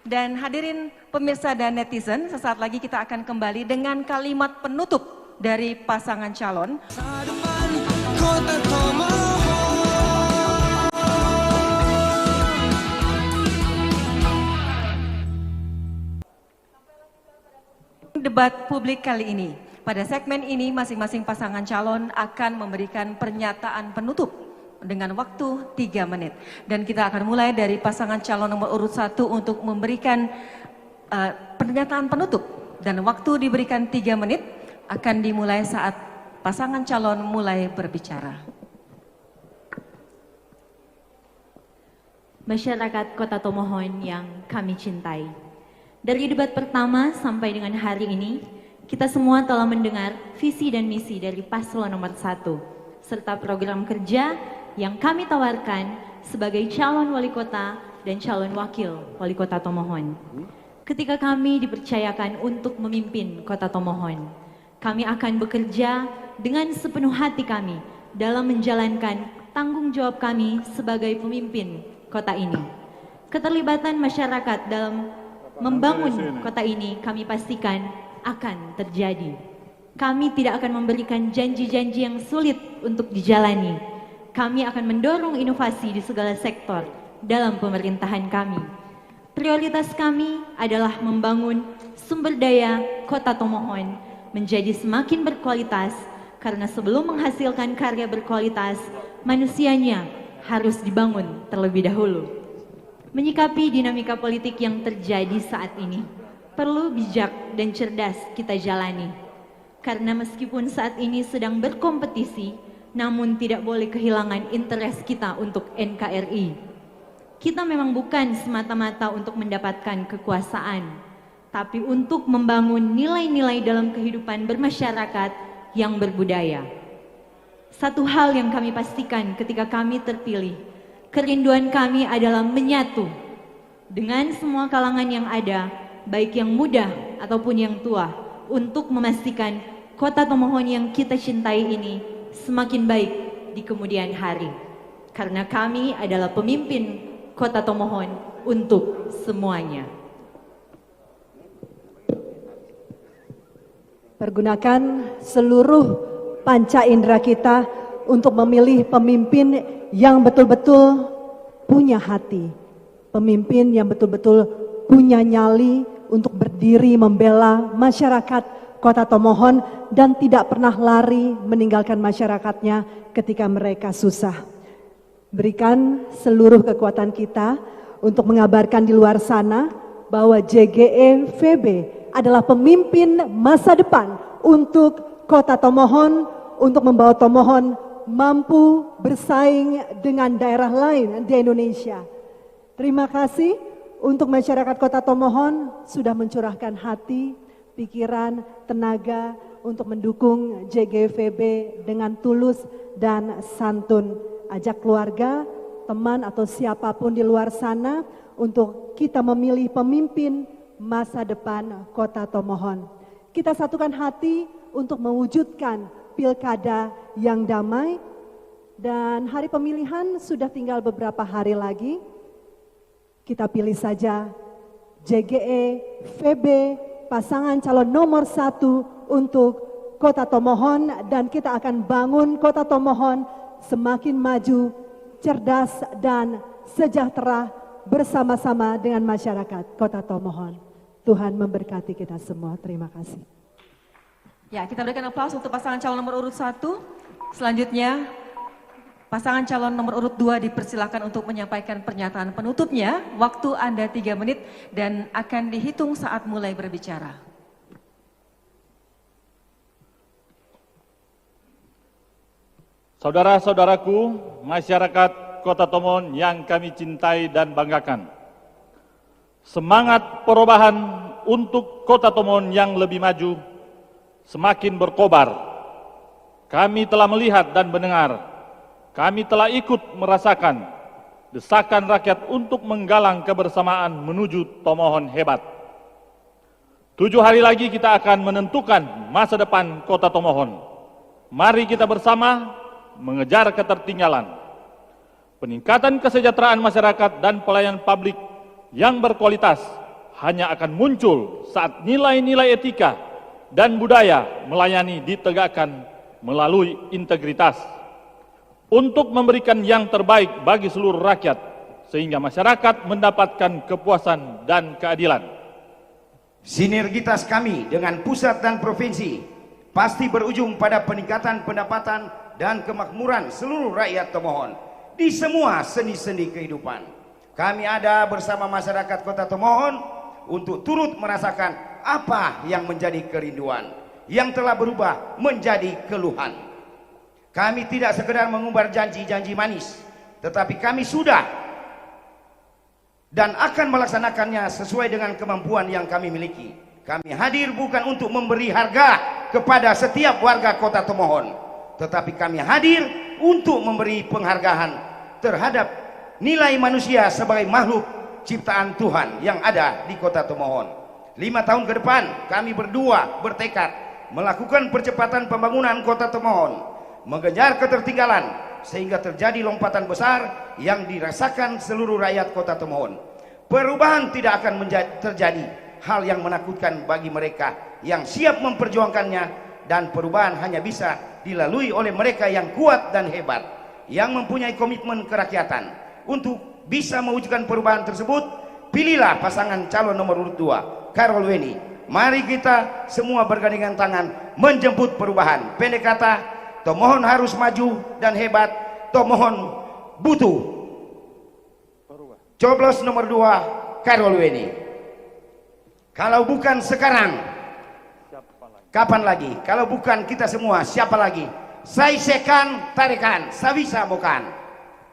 Dan hadirin pemirsa dan netizen, sesaat lagi kita akan kembali dengan kalimat penutup dari pasangan calon. Masa depan Kota Tomohon. Debat publik kali ini. Pada segmen ini masing-masing pasangan calon akan memberikan pernyataan penutup dengan waktu 3 menit. Dan kita akan mulai dari pasangan calon nomor urut 1 untuk memberikan pernyataan penutup. Dan waktu diberikan 3 menit akan dimulai saat pasangan calon mulai berbicara. Masyarakat Kota Tomohon yang kami cintai. Dari debat pertama sampai dengan hari ini, kita semua telah mendengar visi dan misi dari paslon nomor 1, serta program kerja yang kami tawarkan sebagai calon wali kota dan calon wakil wali kota Tomohon. Ketika kami dipercayakan untuk memimpin Kota Tomohon, kami akan bekerja dengan sepenuh hati kami dalam menjalankan tanggung jawab kami sebagai pemimpin kota ini. Keterlibatan masyarakat dalam membangun kota ini kami pastikan akan terjadi. Kami tidak akan memberikan janji-janji yang sulit untuk dijalani. Kami akan mendorong inovasi di segala sektor dalam pemerintahan kami. Prioritas kami adalah membangun sumber daya Kota Tomohon menjadi semakin berkualitas, karena sebelum menghasilkan karya berkualitas, manusianya harus dibangun terlebih dahulu. Menyikapi dinamika politik yang terjadi saat ini, perlu bijak dan cerdas kita jalani. Karena meskipun saat ini sedang berkompetisi, namun tidak boleh kehilangan interest kita untuk NKRI. Kita memang bukan semata-mata untuk mendapatkan kekuasaan, tapi untuk membangun nilai-nilai dalam kehidupan bermasyarakat yang berbudaya. Satu hal yang kami pastikan ketika kami terpilih, kerinduan kami adalah menyatu dengan semua kalangan yang ada, baik yang muda ataupun yang tua, untuk memastikan Kota Tomohon yang kita cintai ini semakin baik di kemudian hari. Karena kami adalah pemimpin Kota Tomohon untuk semuanya. Pergunakan seluruh panca indera kita untuk memilih pemimpin yang betul-betul punya hati, pemimpin yang betul-betul punya nyali untuk berdiri membela masyarakat Kota Tomohon dan tidak pernah lari meninggalkan masyarakatnya ketika mereka susah. berikan seluruh kekuatan kita untuk mengabarkan di luar sana bahwa JGE VB adalah pemimpin masa depan untuk Kota Tomohon, untuk membawa Tomohon mampu bersaing dengan daerah lain di Indonesia. Terima kasih untuk masyarakat Kota Tomohon sudah mencurahkan hati, pikiran, tenaga untuk mendukung JGVB dengan tulus dan santun. Ajak keluarga, teman atau siapapun di luar sana untuk kita memilih pemimpin masa depan Kota Tomohon. Kita satukan hati untuk mewujudkan pilkada yang damai, dan hari pemilihan sudah tinggal beberapa hari lagi. Kita pilih saja JGE VB pasangan calon nomor 1 untuk Kota Tomohon, dan kita akan bangun Kota Tomohon semakin maju, cerdas dan sejahtera bersama-sama dengan masyarakat Kota Tomohon. Tuhan memberkati kita semua. Terima kasih. Ya, kita berikan aplaus untuk pasangan calon nomor urut 1. Selanjutnya, pasangan calon nomor urut 2 dipersilakan untuk menyampaikan pernyataan penutupnya. Waktu Anda 3 menit dan akan dihitung saat mulai berbicara. Saudara-saudaraku, masyarakat Kota Tomohon yang kami cintai dan banggakan. Semangat perubahan untuk Kota Tomohon yang lebih maju semakin berkobar. Kami telah melihat dan mendengar, kami telah ikut merasakan desakan rakyat untuk menggalang kebersamaan menuju Tomohon hebat. 7 hari lagi kita akan menentukan masa depan Kota Tomohon. Mari kita bersama mengejar ketertinggalan. Peningkatan kesejahteraan masyarakat dan pelayanan publik yang berkualitas hanya akan muncul saat nilai-nilai etika dan budaya melayani ditegakkan melalui integritas untuk memberikan yang terbaik bagi seluruh rakyat sehingga masyarakat mendapatkan kepuasan dan keadilan. Sinergitas kami dengan pusat dan provinsi pasti berujung pada peningkatan pendapatan dan kemakmuran seluruh rakyat Tomohon di semua sendi-sendi kehidupan. Kami ada bersama masyarakat Kota Tomohon untuk turut merasakan apa yang menjadi kerinduan, yang telah berubah menjadi keluhan. Kami tidak sekedar mengumbar janji-janji manis, tetapi kami sudah dan akan melaksanakannya sesuai dengan kemampuan yang kami miliki. Kami hadir bukan untuk memberi harga kepada setiap warga Kota Tomohon, tetapi kami hadir untuk memberi penghargaan terhadap nilai manusia sebagai makhluk ciptaan Tuhan yang ada di Kota Tomohon. 5 tahun ke depan kami berdua bertekad melakukan percepatan pembangunan Kota Tomohon, mengejar ketertinggalan sehingga terjadi lompatan besar yang dirasakan seluruh rakyat Kota Tomohon. Perubahan tidak akan terjadi hal yang menakutkan bagi mereka yang siap memperjuangkannya, dan perubahan hanya bisa dilalui oleh mereka yang kuat dan hebat, yang mempunyai komitmen kerakyatan. Untuk bisa mewujudkan perubahan tersebut, pilihlah pasangan calon nomor urut 2, Karol Weni. Mari kita semua bergandengan tangan menjemput perubahan. Pendek kata, Tomohon harus maju dan hebat. Tomohon butuh coblos nomor 2, Karol Weni. Kalau bukan sekarang, kapan lagi? Kalau bukan kita semua, siapa lagi? Sai sekan tarekan, sabisa mokan.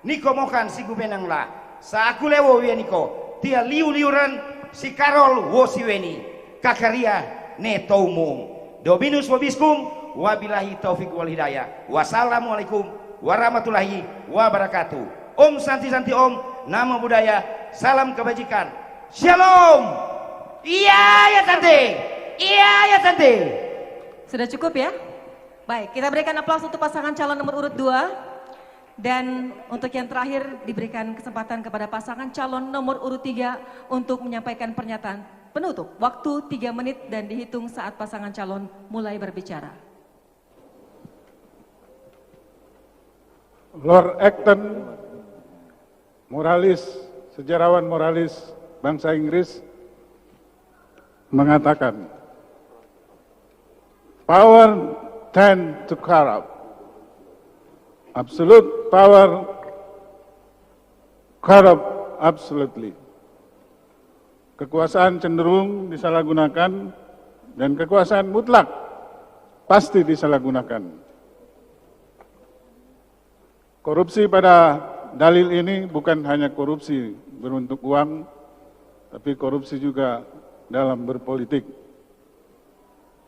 Niko mokan si gubenang la, sa aku lewo ya niko, tia liu-liuran si Karol wo si Weni, kakaria ne taumum. Dominus wabiskum, wabillahi taufik wal hidayah. Wassalamualaikum warahmatullahi wabarakatuh. Om santi santi om, nama budaya, salam kebajikan. Shalom. Iya ya tante, iya ya tante. Sudah cukup ya? Baik, kita berikan aplaus untuk pasangan calon nomor urut 2. Dan untuk yang terakhir diberikan kesempatan kepada pasangan calon nomor urut 3 untuk menyampaikan pernyataan penutup. Waktu 3 menit dan dihitung saat pasangan calon mulai berbicara. Lord Acton, moralis, sejarawan moralis bangsa Inggris, mengatakan, power tend to corrupt. Absolute power corrupt absolutely. Kekuasaan cenderung disalahgunakan dan kekuasaan mutlak pasti disalahgunakan. Korupsi pada dalil ini bukan hanya korupsi berbentuk uang, tapi korupsi juga dalam berpolitik.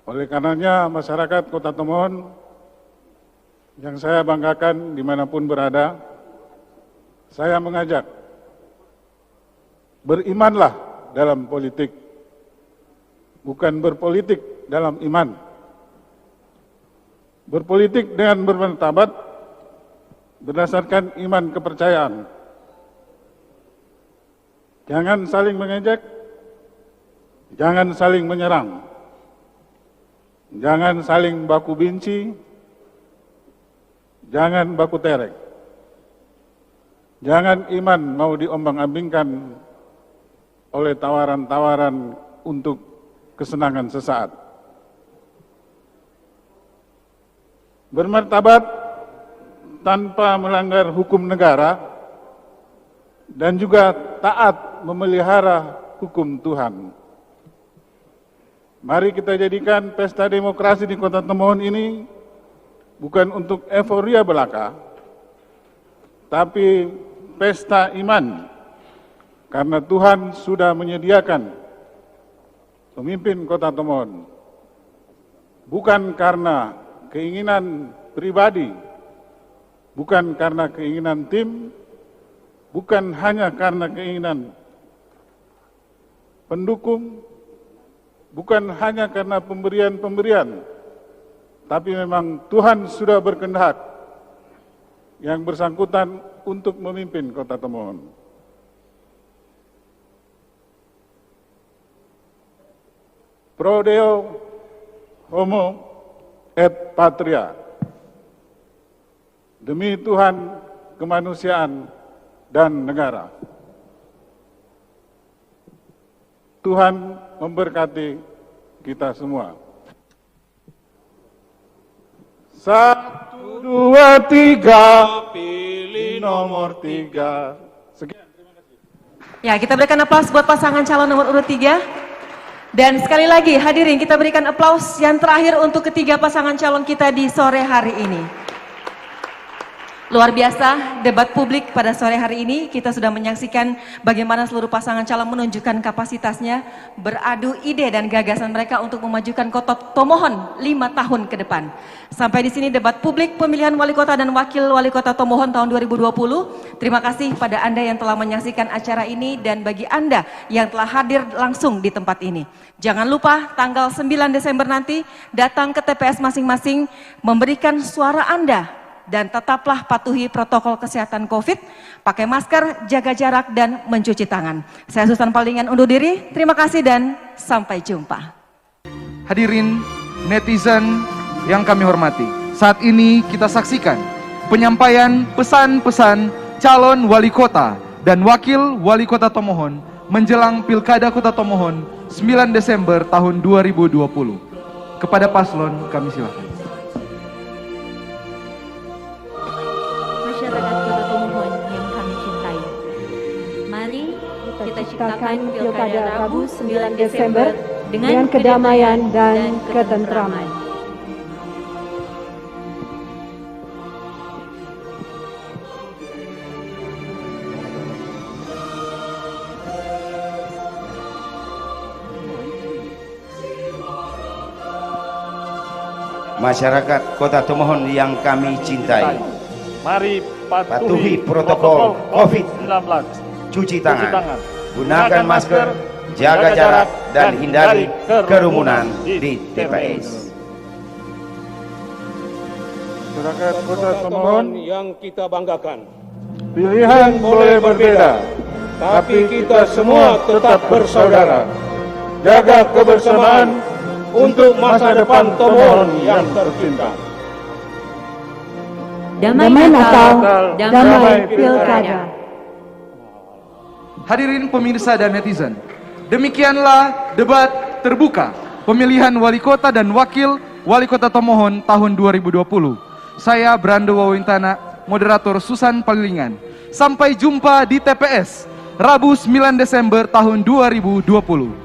Oleh karenanya masyarakat Kota Tomohon yang saya banggakan dimanapun berada, saya mengajak, berimanlah dalam politik, bukan berpolitik dalam iman. Berpolitik dengan bermartabat berdasarkan iman kepercayaan. Jangan saling mengejek, jangan saling menyerang, jangan saling baku benci, jangan baku terek. Jangan iman mau diombang-ambingkan oleh tawaran-tawaran untuk kesenangan sesaat. Bermartabat tanpa melanggar hukum negara dan juga taat memelihara hukum Tuhan. Mari kita jadikan pesta demokrasi di Kota Tomohon ini bukan untuk euforia belaka, tapi pesta iman, karena Tuhan sudah menyediakan pemimpin Kota Tomohon, bukan karena keinginan pribadi, bukan karena keinginan tim, bukan hanya karena keinginan pendukung, bukan hanya karena pemberian-pemberian, tapi memang Tuhan sudah berkehendak yang bersangkutan untuk memimpin Kota Tomohon. Pro Deo Homo et Patria. Demi Tuhan, kemanusiaan, dan negara. Tuhan memberkati kita semua. 1, 2, 3, pilih nomor 3. Sekian, terima kasih. Ya, kita berikan aplaus buat pasangan calon nomor urut 3. Dan sekali lagi hadirin, kita berikan aplaus yang terakhir untuk ketiga pasangan calon kita di sore hari ini. Luar biasa debat publik pada sore hari ini, kita sudah menyaksikan bagaimana seluruh pasangan calon menunjukkan kapasitasnya, beradu ide dan gagasan mereka untuk memajukan Kota Tomohon 5 tahun ke depan. Sampai di sini debat publik pemilihan wali kota dan wakil wali kota Tomohon tahun 2020. Terima kasih pada Anda yang telah menyaksikan acara ini dan bagi Anda yang telah hadir langsung di tempat ini. Jangan lupa tanggal 9 Desember nanti datang ke TPS masing-masing memberikan suara Anda. Dan tetaplah patuhi protokol kesehatan COVID, pakai masker, jaga jarak, dan mencuci tangan. Saya Susan Palingan undur diri, terima kasih dan sampai jumpa. Hadirin netizen yang kami hormati, saat ini kita saksikan penyampaian pesan-pesan calon wali kota dan wakil wali kota Tomohon menjelang Pilkada Kota Tomohon 9 Desember tahun 2020. Kepada paslon kami silakan. Masyarakat Kota Tomohon yang kami cintai, mari kita ciptakan Pilkada Rabu 9 Desember dengan kedamaian dan ketentraman. Masyarakat Kota Tomohon yang kami cintai, Mari patuhi protokol COVID-19, cuci tangan, gunakan masker, jaga jarak, dan hindari kerumunan di TPS. Masyarakat Kota Tomohon yang kita banggakan. pilihan boleh berbeda, tapi kita semua tetap bersaudara. Jaga kebersamaan untuk masa depan Tomohon yang tercinta. Damai Natal, damai Pilkada. Hadirin pemirsa dan netizen, demikianlah debat terbuka pemilihan wali kota dan wakil wali kota Tomohon tahun 2020. Saya Brando Wawintana moderator Susan Palilingan. Sampai jumpa di TPS Rabu 9 Desember tahun 2020.